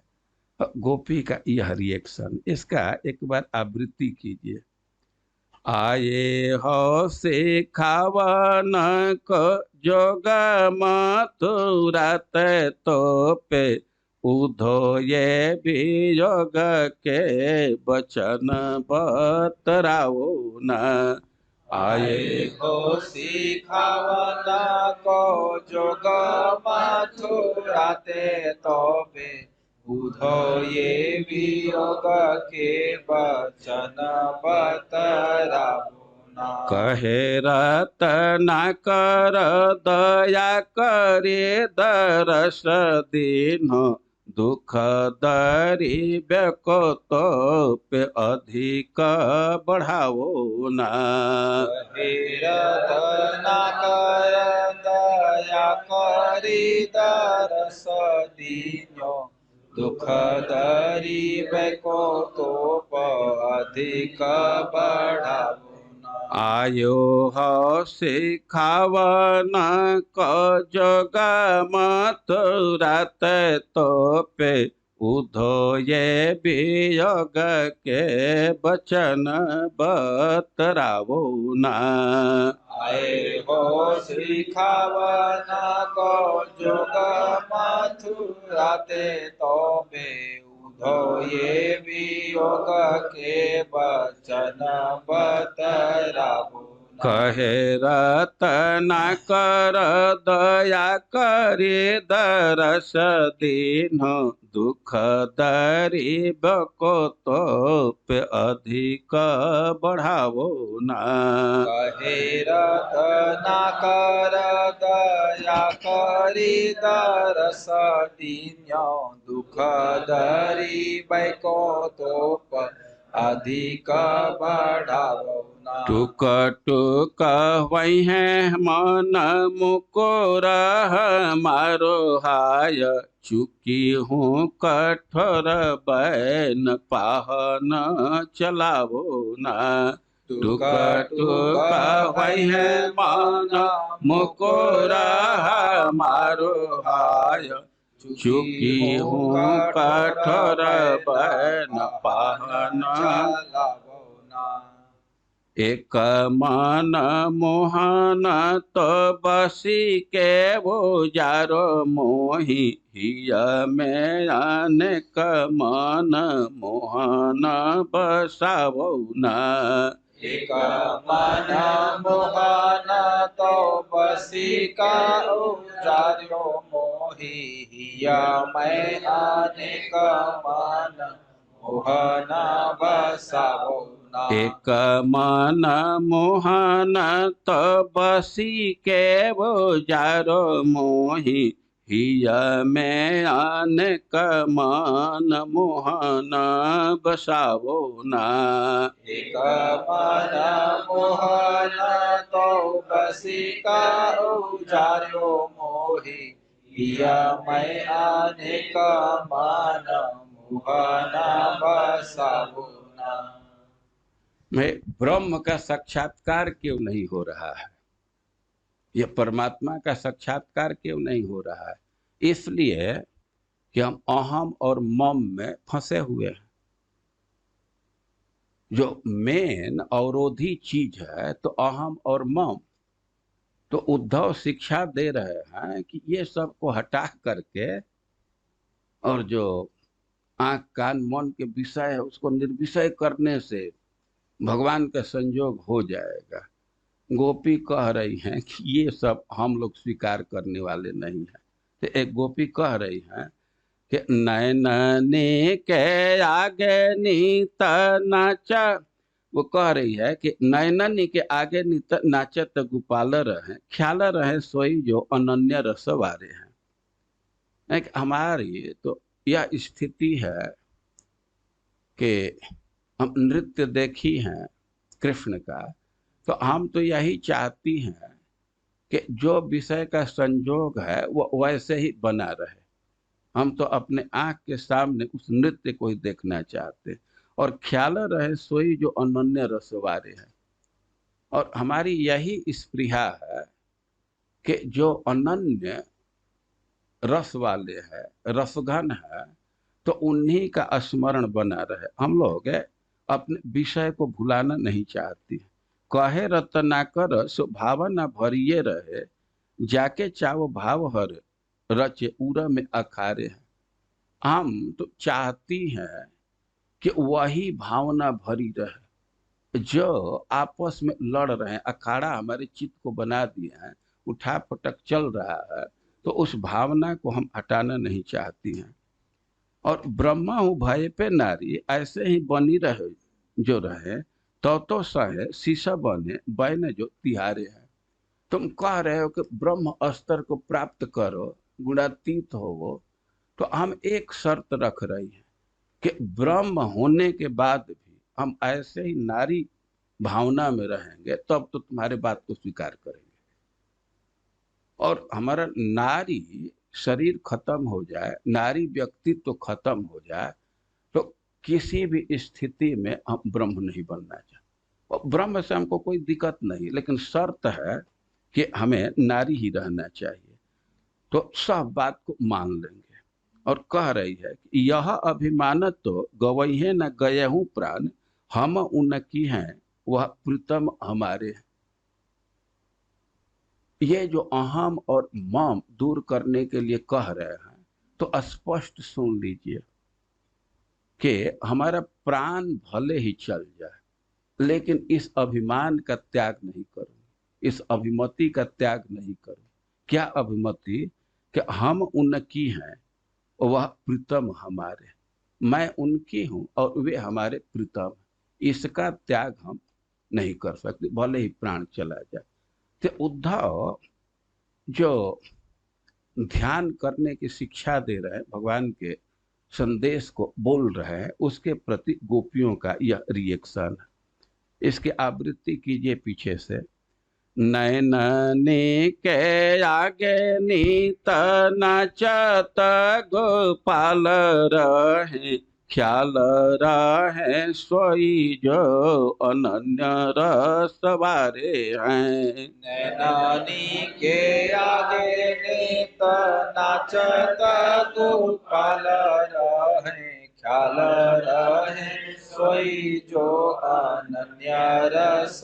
गोपी का यह रिएक्शन, इसका एक बार आवृत्ति कीजिए। आए हो से खावन को जोग मथुरात तो पे उधो ये वियोग के वचन बतराओ न। आए हो सिखावना को जोग मथुराते तोबे बुधो ये वियोग के वचन बतरावुना। कहे रतना कर दया करे दरस दीन दुख दरी बेको तो पे अधिक बढ़ाओ ना। रतना कर दया करी दरस दीन्यो दुख दरी बेको तो अधिक बढ़ावुना। आयो हो सिखावन क जोग मथुरात तो पे उधो ये वियोग के वचन बतराओ ना। आए हो सिखावना को जोग मथुराते तोबे उधो ये वियोग के वचन बतरावुना। कहे रतना कर दया करे दरस दीन दुख दरी बको तो पे अधिक बढ़ाओ ना। कहे रतना कर दया करी दरस दीन्यो दुख दरी बैको तो अधिक बढ़ावुना। टुक टुक वही है मन मुकुर मारो हाय चुकी हूँ कठोर बैन पाहन चलाओ ना। टुक टुक वही है मन मुकुर मारो हाय चुकी हूँ कठोर बैन पाहन। एक मन मोहन तो बसी के वो जारो मोही हिय में अनेक मन मोहन बसावो न। एक मन मोहन तो बसिका उजार्यो मोहि हिया मैं अनेक मन मोहन बसावो ना। एक मन मोहन तो बसी के वो जारो मोही हिय में अनेक मन मोहन बसावो ना। एक मन मोहन तो बसिका उजार्यो मोहि हिया मैं अनेक मन मोहन बसावो ना। में ब्रह्म का साक्षात्कार क्यों नहीं हो रहा है, ये परमात्मा का साक्षात्कार क्यों नहीं हो रहा है? इसलिए कि हम अहम और मम में फंसे हुए हैं। जो मेन अवरोधी चीज है तो अहम और मम। तो उद्धव शिक्षा दे रहे हैं कि ये सब को हटा करके और जो आंख कान मन के विषय है उसको निर्विषय करने से भगवान का संयोग हो जाएगा। गोपी कह रही हैं कि ये सब हम लोग स्वीकार करने वाले नहीं हैं। तो एक गोपी कह रही हैं कि नैननी के आगे नीत नाच, वो कह रही है कि नैननी के आगे नीत नाचत गोपाल रहे ख्याल रहे सोई जो अनन्य रस वारे हैं। हमारी तो यह स्थिति है कि हम नृत्य देखी हैं कृष्ण का, तो हम तो यही चाहती हैं कि जो विषय का संजोग है वो वैसे ही बना रहे। हम तो अपने आंख के सामने उस नृत्य को ही देखना चाहते हैं। और ख्याल रहे सोई जो अनन्य रसवारे है। और हमारी यही स्पृहा है कि जो अनन्य रस वाले है, रसघन है, तो उन्हीं का स्मरण बना रहे। हम लोग अपने विषय को भुलाना नहीं चाहती। कहे रत्नाकर सो भावना भरिए रहे, जाके चाहो भाव हर रचे उर में अखारे हैं। हम तो चाहती हैं कि वही भावना भरी रहे जो आपस में लड़ रहे हैं। अखाड़ा हमारे चित्त को बना दिए हैं, उठा पटक चल रहा है, तो उस भावना को हम हटाना नहीं चाहती हैं। और ब्रह्मा हूँ भय पे नारी ऐसे ही बनी रहे जो रहे, तो सहे शीशा बने बैन जो तिहारे हैं। तुम कह रहे हो कि ब्रह्म स्तर को प्राप्त करो, गुणातीत हो वो, तो हम एक शर्त रख रही हैं कि ब्रह्म होने के बाद भी हम ऐसे ही नारी भावना में रहेंगे, तब तो तुम्हारे बात को स्वीकार करेंगे। और हमारा नारी शरीर खत्म हो जाए, नारी व्यक्तित्व तो खत्म हो जाए, तो किसी भी स्थिति में हम ब्रह्म नहीं बनना चाहते। और ब्रह्म से हमको कोई दिक्कत नहीं, लेकिन शर्त है कि हमें नारी ही रहना चाहिए। तो सब बात को मान लेंगे। और कह रही है कि यह अभिमान तो गवैहे न गए हूँ प्राण, हम उनकी हैं वह प्रीतम हमारे। ये जो अहम और मम दूर करने के लिए कह रहे हैं, तो स्पष्ट सुन लीजिए कि हमारा प्राण भले ही चल जाए, लेकिन इस अभिमान का त्याग नहीं करूंगी, इस अभिमति का त्याग नहीं करूंगी। क्या अभिमति? कि हम उनकी हैं, वह प्रीतम हमारे, मैं उनकी हूं और वे हमारे प्रीतम। इसका त्याग हम नहीं कर सकते, भले ही प्राण चला जाए। तो उद्धव जो ध्यान करने की शिक्षा दे रहे हैं, भगवान के संदेश को बोल रहे हैं, उसके प्रति गोपियों का यह रिएक्शन है। इसकी आवृत्ति कीजिए पीछे से। नैननी के आगे नीत नचत गोपाल रहे, ख्याल रहे सोई जो अनन्य रस वारे हैं। नैनानी के आगे नीत नाचत गोपाल रहे, ख्याल रहे सोई जो अनन्य रस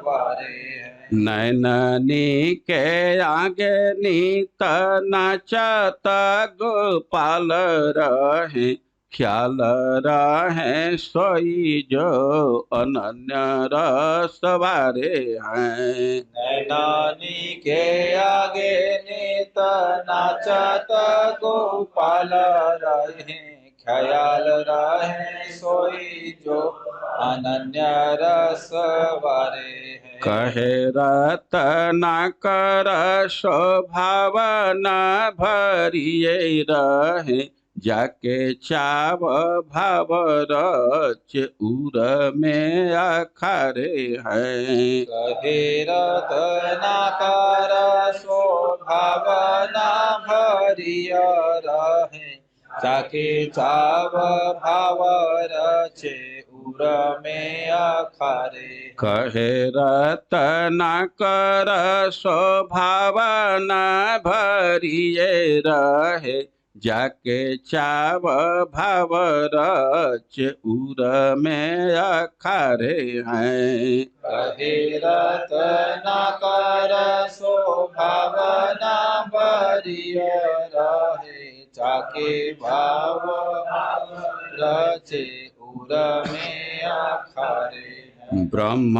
वारे हैं। नैननी के आगे नीत नाचत गोपाल रहे, ख्याल रहे सोई जो अनन्य रस वारे हैं। नैनानी के आगे नीत नाचत गोपाल रहे, ख्याल रहे सोई जो अनन्य रस वारे हैं। कहे रत्नाकर शोभावना भरिए रहे, जाके चाव भाव रच उर में अखारे हैं। कहे रत्नाकर शोभावना भरिय रहे, जाके चाव भाव रचे उर में अखारे। कहे रत्नाकर शोभावना भरिए रहे, जाके चाव भाव रच उर में अखारे हैं। कहे रत्नाकर शोभावना भरिय रहे, जाके भाव रचे उर में अखारे। ब्रह्म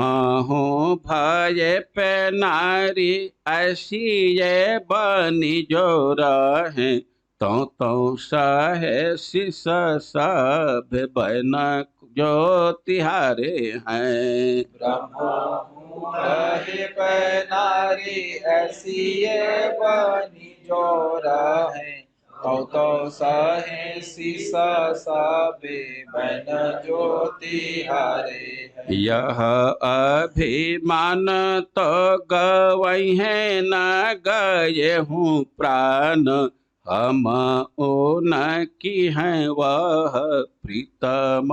हो भय पे नारी ऐसी ये बनी जो रहे, तो सहे शिष सब बन जो तिहारे हैं। ब्रह्म कहे पे नारी ऐसी ये बनी जो रहे, तो सहे शीश सबे बन जो तिहारे हैं। यह अभिमान तो गवैहे न गए हूँ प्राण, हम उन की हैं वह प्रीतम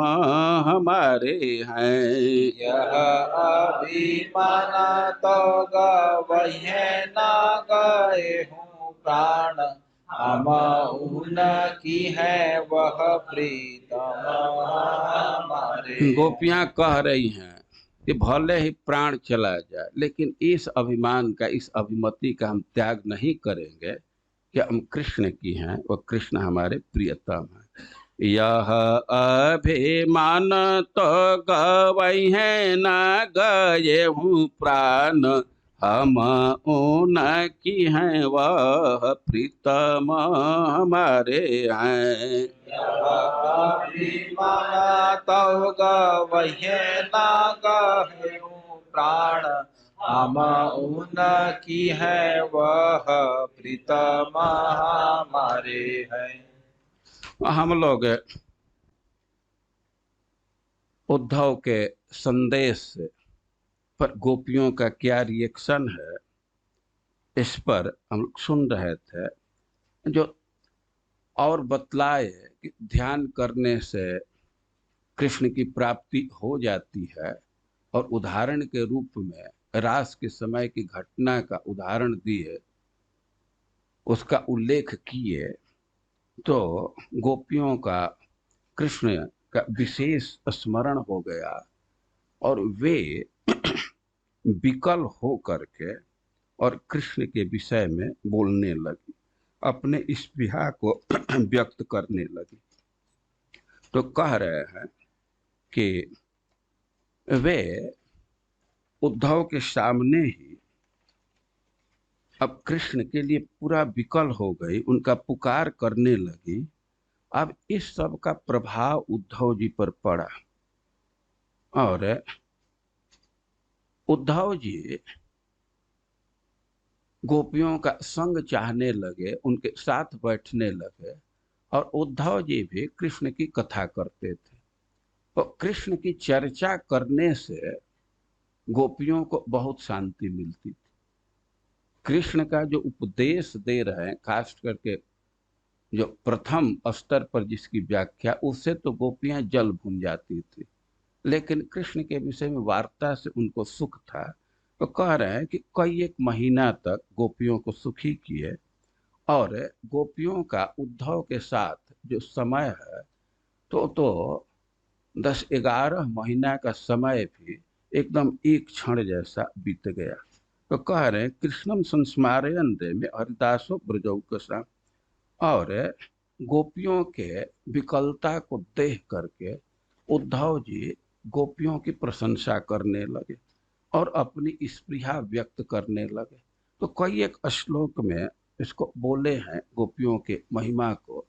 हमारे हैं। यह अभिमान तो गवै ना गए हूँ प्राण, हम उनकी है वह प्रीतम हमारे। गोपियां कह रही हैं कि भले ही प्राण चला जाए लेकिन इस अभिमान का, इस अभिमति का हम त्याग नहीं करेंगे कि हम कृष्ण की हैं, वो कृष्ण हमारे प्रियतम हैं। यह अभिमान तो गवै है ना गए हूँ प्राण, हम उनकी हैं वह प्रीतम हमारे हैं। अभिमान तो गवै ना गए हूँ प्राण, हम उनकी है वह प्रीतम हमारे हैं। हम लोग उद्धव के संदेश पर गोपियों का क्या रिएक्शन है, इस पर हम लोग सुन रहे थे। जो और बतलाए कि ध्यान करने से कृष्ण की प्राप्ति हो जाती है, और उदाहरण के रूप में रास के समय की घटना का उदाहरण दिए, उसका उल्लेख किए, तो गोपियों का कृष्ण का विशेष स्मरण हो गया और वे विकल हो करके और कृष्ण के विषय में बोलने लगी, अपने स्पृहा को व्यक्त करने लगी। तो कह रहे हैं कि वे उद्धव के सामने ही अब कृष्ण के लिए पूरा विकल हो गई, उनका पुकार करने लगी। अब इस सब का प्रभाव उद्धव जी पर पड़ा और उद्धव जी गोपियों का संग चाहने लगे, उनके साथ बैठने लगे, और उद्धव जी भी कृष्ण की कथा करते थे। तो कृष्ण की चर्चा करने से गोपियों को बहुत शांति मिलती थी। कृष्ण का जो उपदेश दे रहे हैं, खास करके जो प्रथम स्तर पर जिसकी व्याख्या, उससे तो गोपियां जल भून जाती थी, लेकिन कृष्ण के विषय में वार्ता से उनको सुख था। तो कह रहे हैं कि कई एक महीना तक गोपियों को सुखी किए, और गोपियों का उद्धव के साथ जो समय है, तो 10-11 महीना का समय भी एकदम एक क्षण जैसा बीत गया। तो कह रहे हैं कृष्णम संस्मारयन दे में हरिदासो ब्रजौकसा, और गोपियों के विकलता को देख करके उद्धव जी गोपियों की प्रशंसा करने लगे और अपनी स्पृहा व्यक्त करने लगे। तो कई एक श्लोक में इसको बोले हैं, गोपियों के महिमा को,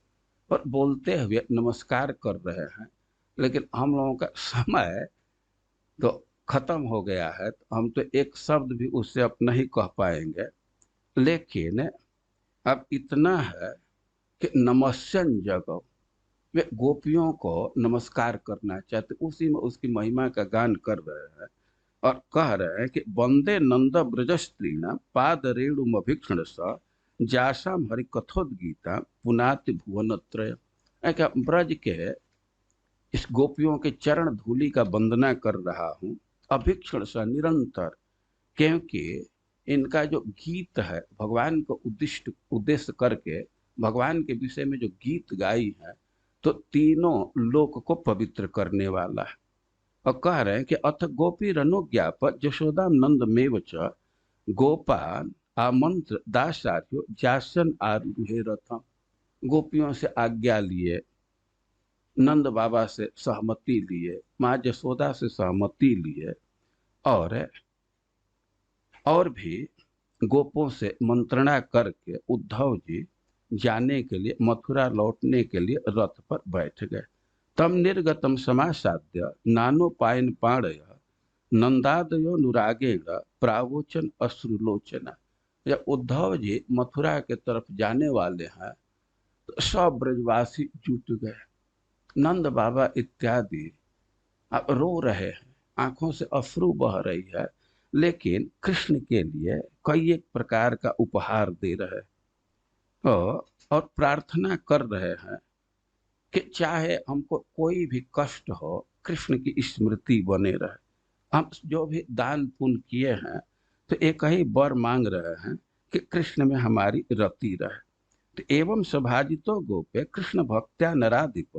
पर बोलते हुए नमस्कार कर रहे हैं। लेकिन हम लोगों का समय तो खत्म हो गया है, तो हम तो एक शब्द भी उससे अब नहीं कह पाएंगे। लेकिन अब इतना है कि नमस्यन जगो, वे गोपियों को नमस्कार करना चाहते, उसी में उसकी महिमा का गान कर रहे हैं और कह रहे हैं कि वंदे नंद ब्रजस्त्रीण पाद रेणुम भीक्षण स जासाम हरि कथोद्गीता पुनाति भुवनत्रय। क्या ब्रज के इस गोपियों के चरण धूलि का वंदना कर रहा हूँ अभीक्षण सा निरंतर, क्योंकि इनका जो गीत है भगवान को उद्देश्य करके भगवान के विषय में जो गीत गाई है, तो तीनों लोक को पवित्र करने वाला है। और कह रहे हैं कि अथ गोपी रनुज्ञाप जशोदा नंद मेव च गोपान आमंत्र दासार्यो जासन आरूहे रथम। गोपियों से आज्ञा लिए, नंद बाबा से सहमति लिए, माँ जसोदा से सहमति लिए, और भी गोपों से मंत्रणा करके उद्धव जी जाने के लिए, मथुरा लौटने के लिए रथ पर बैठ गए। तम निर्गतम समासाद्य नानो पायन पाणय नंदादयो अनुरागेण प्रावोचन अश्रुलोचना। जब उद्धव जी मथुरा के तरफ जाने वाले हैं तो सब ब्रजवासी जुट गए, नंद बाबा इत्यादि अब रो रहे हैं, आंखों से अश्रु बह रही है, लेकिन कृष्ण के लिए कई एक प्रकार का उपहार दे रहे। तो और प्रार्थना कर रहे हैं कि चाहे हमको कोई भी कष्ट हो, कृष्ण की स्मृति बने रहे। हम जो भी दान पुण्य किए हैं तो एक ही वर मांग रहे हैं कि कृष्ण में हमारी रति रहे। तो एवं सभाजितो गोपे कृष्ण भक्त्या नराधिप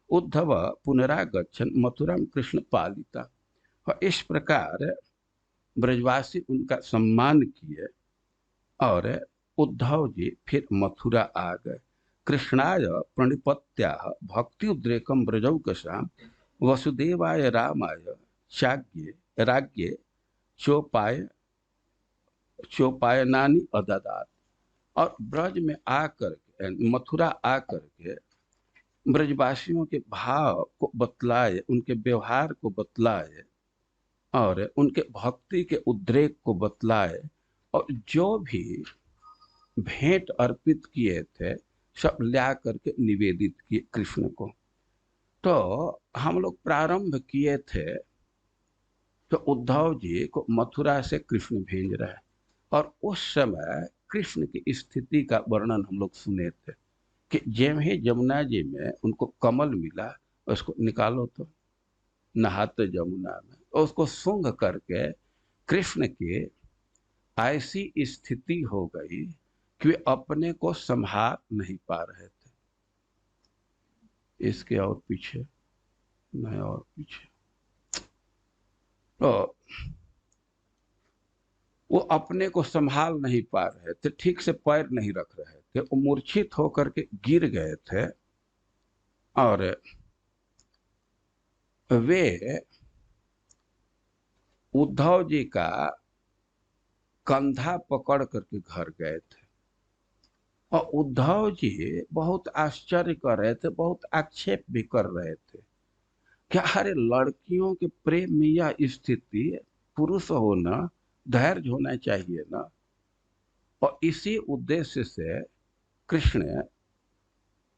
उद्धव पुनरागच्छन मथुराम कृष्ण पालिता। और इस प्रकार ब्रजवासी उनका सम्मान किए और उद्धव जी फिर मथुरा आ गए। कृष्णाय प्रणिपत्या भक्ति उद्रेकम ब्रजौकसाम वसुदेवाय रामाय शाग्ये राज्ञे चौपाय चौपायनानि अददात। और ब्रज में आकर के, मथुरा आकर के ब्रजवासियों के भाव को बतलाए, उनके व्यवहार को बतलाए और उनके भक्ति के उद्रेक को बतलाए, और जो भी भेंट अर्पित किए थे सब ला करके निवेदित किए कृष्ण को। तो हम लोग प्रारंभ किए थे तो उद्धव जी को मथुरा से कृष्ण भेज रहे, और उस समय कृष्ण की स्थिति का वर्णन हम लोग सुने थे कि जैसे ही जमुना जी में उनको कमल मिला, उसको निकालो तो नहाते जमुना में, और उसको सूंघ करके कृष्ण की ऐसी स्थिति हो गई कि वे अपने को संभाल नहीं पा रहे थे। इसके और पीछे नहीं, और पीछे तो वो अपने को संभाल नहीं पा रहे थे, ठीक से पैर नहीं रख रहे थे, वो मूर्छित होकर के गिर गए थे। और वे उद्धव जी का कंधा पकड़ करके घर गए थे, और उद्धव जी बहुत आश्चर्य कर रहे थे, बहुत आक्षेप भी कर रहे थे कि अरे लड़कियों के प्रेम में यह स्थिति, पुरुष होना धैर्य होना चाहिए ना। और इसी उद्देश्य से कृष्ण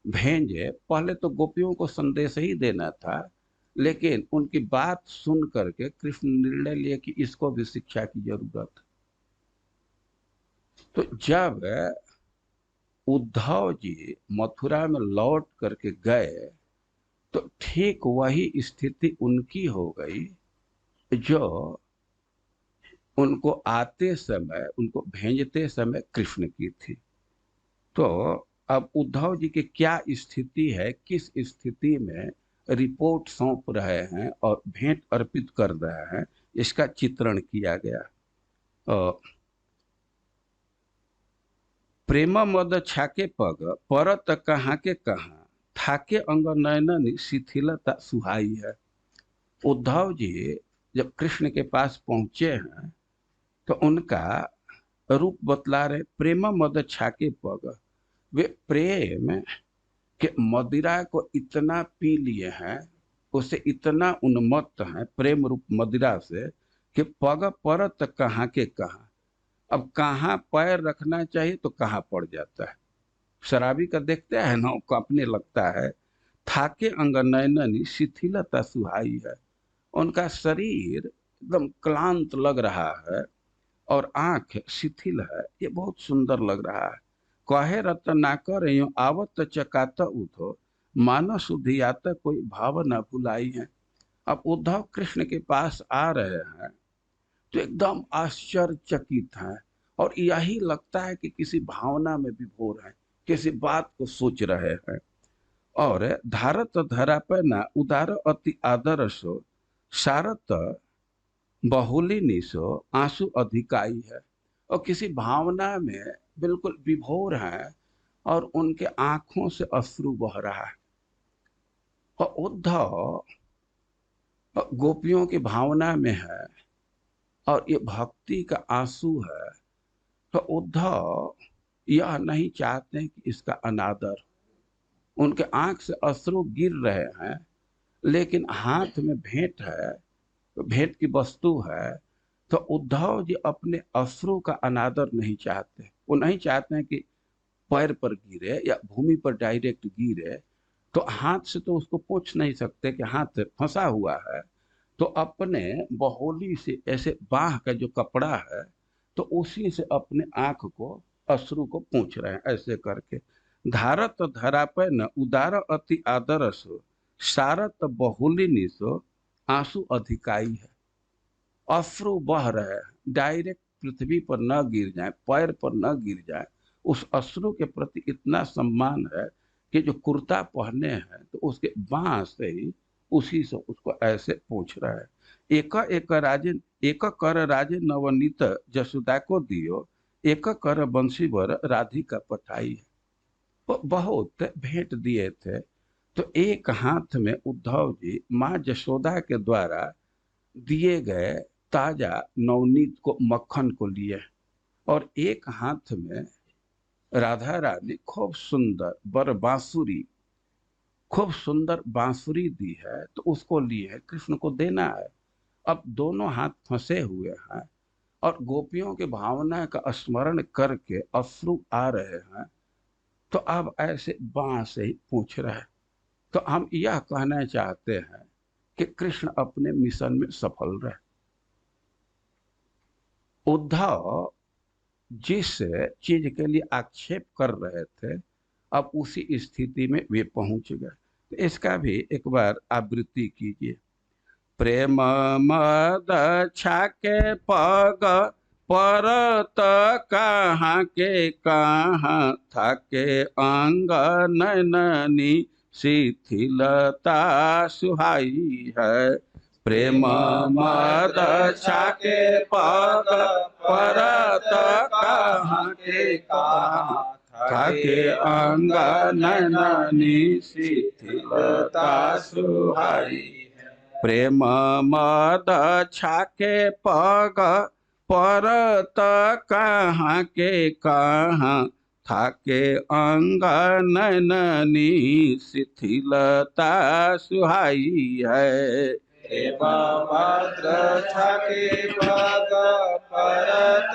भेंजे। पहले तो गोपियों को संदेश ही देना था, लेकिन उनकी बात सुन करके कृष्ण निर्णय लिए कि इसको भी शिक्षा की जरूरत है। तो जब उद्धव जी मथुरा में लौट करके गए तो ठीक वही स्थिति उनकी हो गई जो उनको आते समय, उनको भेजते समय कृष्ण की थी। तो अब उद्धव जी की क्या स्थिति है, किस स्थिति में रिपोर्ट सौंप रहे हैं और भेंट अर्पित कर रहे हैं, इसका चित्रण किया गया। प्रेम मद छाके पग परत कहाँ के कहाँ थाके अंग नयन शिथिलता सुहाई है। उद्धव जी जब कृष्ण के पास पहुंचे हैं तो उनका रूप बतला रहे। प्रेम मद छाके पग, वे प्रेम के मदिरा को इतना पी लिए हैं, उसे इतना उन्मत्त हैं प्रेम रूप मदिरा से कि पग परत कहाँ के कहाँ, अब कहाँ पैर रखना चाहिए तो कहाँ पड़ जाता है। शराबी का देखते हैं ना, कांपने लगता है। थाके अंग नयननी शिथिलता सुहाई है, उनका शरीर एकदम क्लांत लग रहा है और आंख शिथिल है, ये बहुत सुंदर लग रहा है। कहे रत ना कर यूं आवत चकात उठो मानस सुधियात कोई भाव न भुलाई है। अब उद्धव कृष्ण के पास आ रहे हैं तो एकदम आश्चर्यचकित हैं, और यही लगता है कि किसी भावना में विभोर हैं, किसी बात को सोच रहे हैं। और धारत धरा पर ना उदार अति आदर सो सारत बहुली निशो आंसू अधिकाई है। और किसी भावना में बिल्कुल विभोर हैं और उनके आंखों से अश्रु बह रहा है। और उद्धव गोपियों की भावना में है और ये भक्ति का आंसू है, तो उद्धव यह नहीं चाहते कि इसका अनादर। उनके आंख से अश्रु गिर रहे हैं, लेकिन हाथ में भेंट है, भेंट की वस्तु है, तो उद्धव जी अपने अश्रु का अनादर नहीं चाहते। वो नहीं चाहते हैं कि पैर पर गिरे या भूमि पर डायरेक्ट गिरे, तो हाथ से तो उसको पोंछ नहीं सकते कि हाथ फंसा हुआ है, तो अपने बहोली से ऐसे बाह का जो कपड़ा है तो उसी से अपने आंख को, अश्रु को पोंछ रहे हैं ऐसे करके। धारत धरा पे न उदार अति आदर सो, सारत बहुलिनी सो आंसू अधिकाई है। अश्रु बह रहे हैं, डायरेक्ट पृथ्वी पर न गिर जाए, पैर पर न गिर जाए, उस अश्रु के प्रति इतना सम्मान है कि जो कुर्ता पहने हैं तो उसके बांह से ही उसी से उसको ऐसे पूछ रहा है। एक कर राजे नवनीत जसुदा को दियो, एक कर बंशीवर राधिका पठाई है। वो बहुत भेंट दिए थे, तो एक हाथ में उद्धव जी माँ जशोदा के द्वारा दिए गए ताजा नवनीत को, मक्खन को लिए, और एक हाथ में राधा रानी खूब सुंदर बर बांसुरी, खूब सुंदर बांसुरी दी है, तो उसको लिए है, कृष्ण को देना है। अब दोनों हाथ फंसे हुए हैं और गोपियों की भावना का स्मरण करके अश्रु आ रहे हैं, तो अब ऐसे बांह से ही पूछ रहे हैं। तो हम यह कहना चाहते हैं कि कृष्ण अपने मिशन में सफल रहे। उद्धव जिस चीज के लिए आक्षेप कर रहे थे, अब उसी स्थिति में वे पहुंच गए। तो इसका भी एक बार आवृत्ति कीजिए। प्रेम मद छाके पग परत कहाँ के कहाँ, थाके अंग नैननी शिथिलता सुहाई है। प्रेम मद छाके पग परत कहाँ के कहाँ, थाके अंग नैननी शिथिलता सुहाई। प्रेम मद छाके पग परत कहाँ के कहाँ, थाके अंग नैननी शिथिलता सुहाई है। प्रेम मद छाके पग परत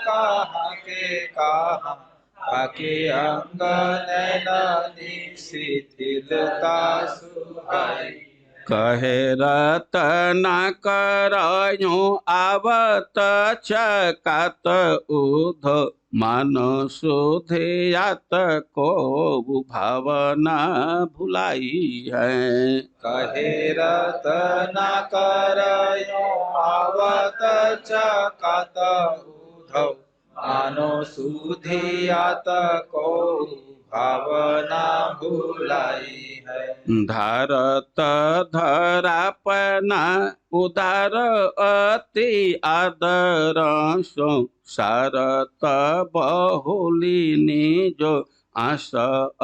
कहाँ के कहाँ, थाके अंग नैननी शिथिलता सुहाई। कहे रतना करयो आवत चकात उध, मानो सुधियात को भावना भुलाई है। कहे रतना करयो आवत चकात उधव, मानो सुधियात को भावना भुलाई है। धारत धरापना उदार अति आदर सो, सारत बहुलिनी जो आस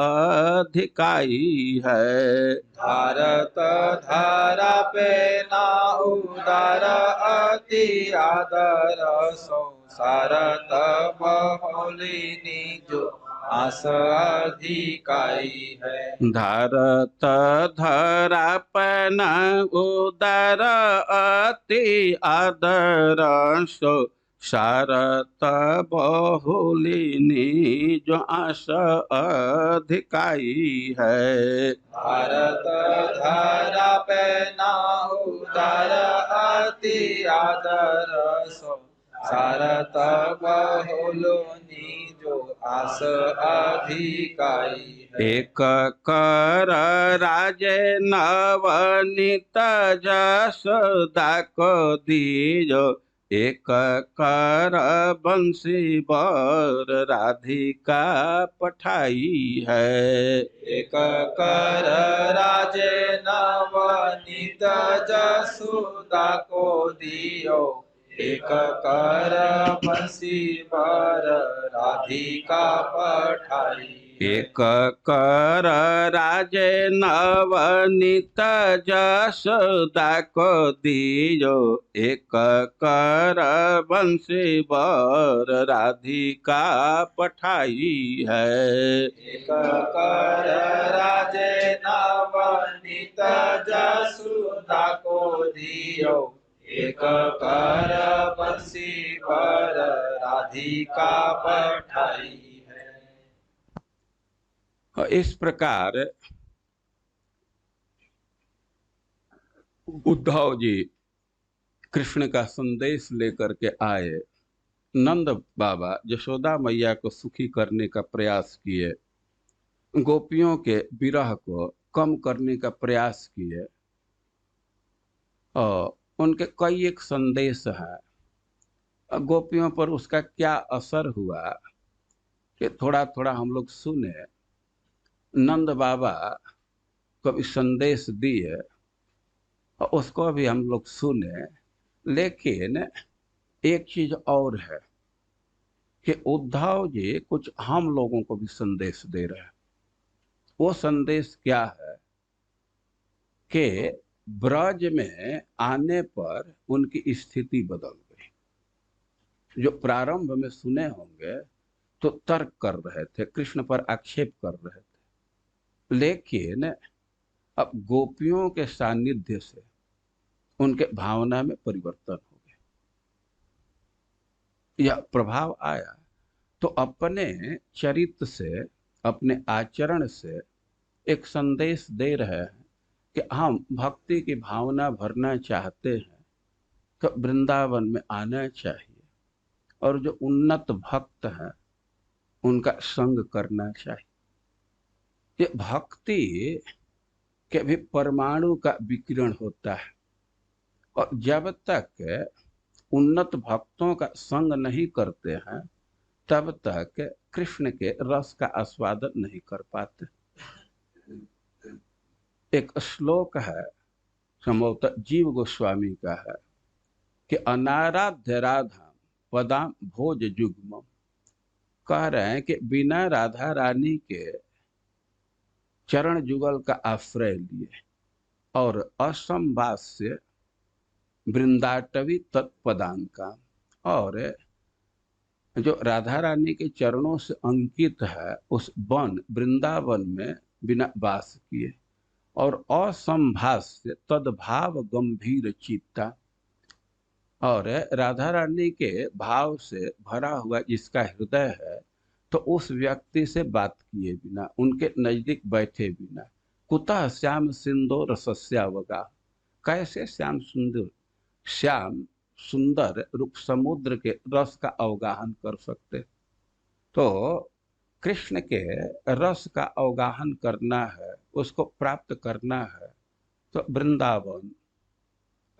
अधिकाई है। भारत धारा पे ना उदार अति आदर सो, सारत बहुलिनी जो आस अधिकाई है। धारत धरापना उदार अति आदर सो, सारत बहुलिनी जो आस अधिकाई है। भारत धारा पे ना उदार अति आदर सो, सारत बहुलिनी जो आस अधिकाई है। एक कर राजे नवनीत जसोदा को दियो, एक कर बंशी वर राधिका पठाई है। एक कर राजे नवनीत जसोदा को दियो, एक कर बंशी वर राधिका पठाई। एक कर राजे नवनीत जसोदा को दियो, एक कर बंशी वर राधिका पठाई है। एक कर राजे नवनीत जसोदा को दियो, एक कर बंशी वर राधिका पठाई है। इस प्रकार उद्धव जी कृष्ण का संदेश लेकर के आए, नंद बाबा यशोदा मैया को सुखी करने का प्रयास किए, गोपियों के विरह को कम करने का प्रयास किए और उनके कई एक संदेश है। गोपियों पर उसका क्या असर हुआ कि थोड़ा थोड़ा हम लोग सुने। नंद बाबा कभी संदेश दिए और उसको भी हम लोग सुने, लेकिन एक चीज और है कि उद्धव जी कुछ हम लोगों को भी संदेश दे रहे हैं। वो संदेश क्या है कि ब्रज में आने पर उनकी स्थिति बदल गई। जो प्रारंभ में सुने होंगे तो तर्क कर रहे थे, कृष्ण पर आक्षेप कर रहे थे, लेकिन अब गोपियों के सानिध्य से उनके भावना में परिवर्तन हो गया। यह प्रभाव आया तो अपने चरित्र से, अपने आचरण से एक संदेश दे रहे हैं कि हम भक्ति की भावना भरना चाहते हैं तो वृंदावन में आना चाहिए और जो उन्नत भक्त हैं उनका संग करना चाहिए। ये भक्ति के भी परमाणु का विकिरण होता है और जब तक उन्नत भक्तों का संग नहीं करते हैं तब तक कृष्ण के रस का आस्वादन नहीं कर पाते। एक श्लोक है, संभवतः जीव गोस्वामी का है, कि अनाराध्य राधा पदाम भोज जुग्म। कह रहे हैं कि बिना राधा रानी के चरण जुगल का आश्रय लिए और असंभाष्य वृंदाटवी तत्पदांका, और जो राधा रानी के चरणों से अंकित है उस वन वृंदावन में बिना वास किए और असंभाष्य तद्भाव गंभीर चित्ता, और राधा रानी के भाव से भरा हुआ जिसका हृदय है तो उस व्यक्ति से बात किए बिना, उनके नजदीक बैठे बिना, कुतः श्याम सिंदूर रसस्यावगा, कैसे श्याम सुंदर रूप समुद्र के रस का अवगाहन कर सकते। तो कृष्ण के रस का अवगाहन करना है, उसको प्राप्त करना है तो वृंदावन,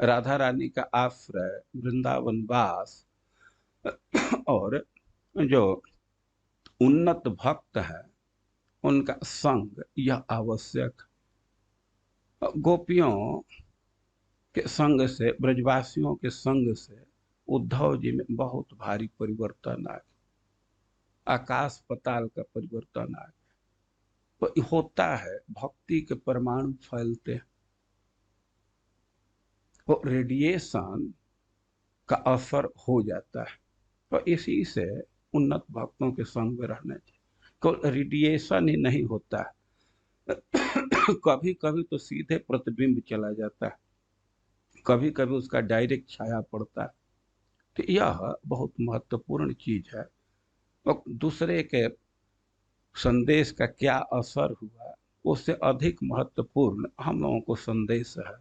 राधा रानी का आश्रय, वृंदावन वास और जो उन्नत भक्त है उनका संग, यह आवश्यक। गोपियों के संग से, ब्रजवासियों के संग से उद्धव जी में बहुत भारी परिवर्तन आ गया, आकाश पताल का परिवर्तन आ गया। तो होता है, भक्ति के परमाणु फैलते हैं, वो रेडिएशन का असर हो जाता है। तो इसी से उन्नत भक्तों के संग में रहना चाहिए। केवल रेडिएशन ही नहीं होता है, कभी कभी तो सीधे प्रतिबिंब चला जाता है, कभी कभी उसका डायरेक्ट छाया पड़ता है। तो यह बहुत महत्वपूर्ण चीज है। और दूसरे के संदेश का क्या असर हुआ, उससे अधिक महत्वपूर्ण हम लोगों को संदेश है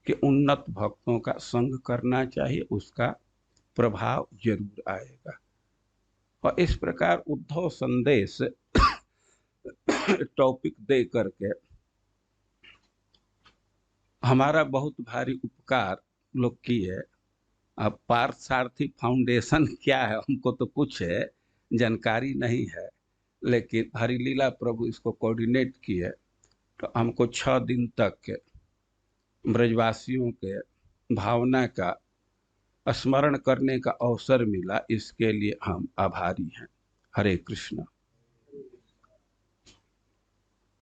कि उन्नत भक्तों का संग करना चाहिए, उसका प्रभाव जरूर आएगा। और इस प्रकार उद्धव संदेश टॉपिक दे करके हमारा बहुत भारी उपकार लोग किए। अब पार्थ सारथी फाउंडेशन क्या है हमको तो कुछ जानकारी नहीं है, लेकिन हरिलीला प्रभु इसको कोऑर्डिनेट किए तो हमको 6 दिन तक ब्रजवासियों के भावना का स्मरण करने का अवसर मिला। इसके लिए हम आभारी हैं। हरे कृष्ण।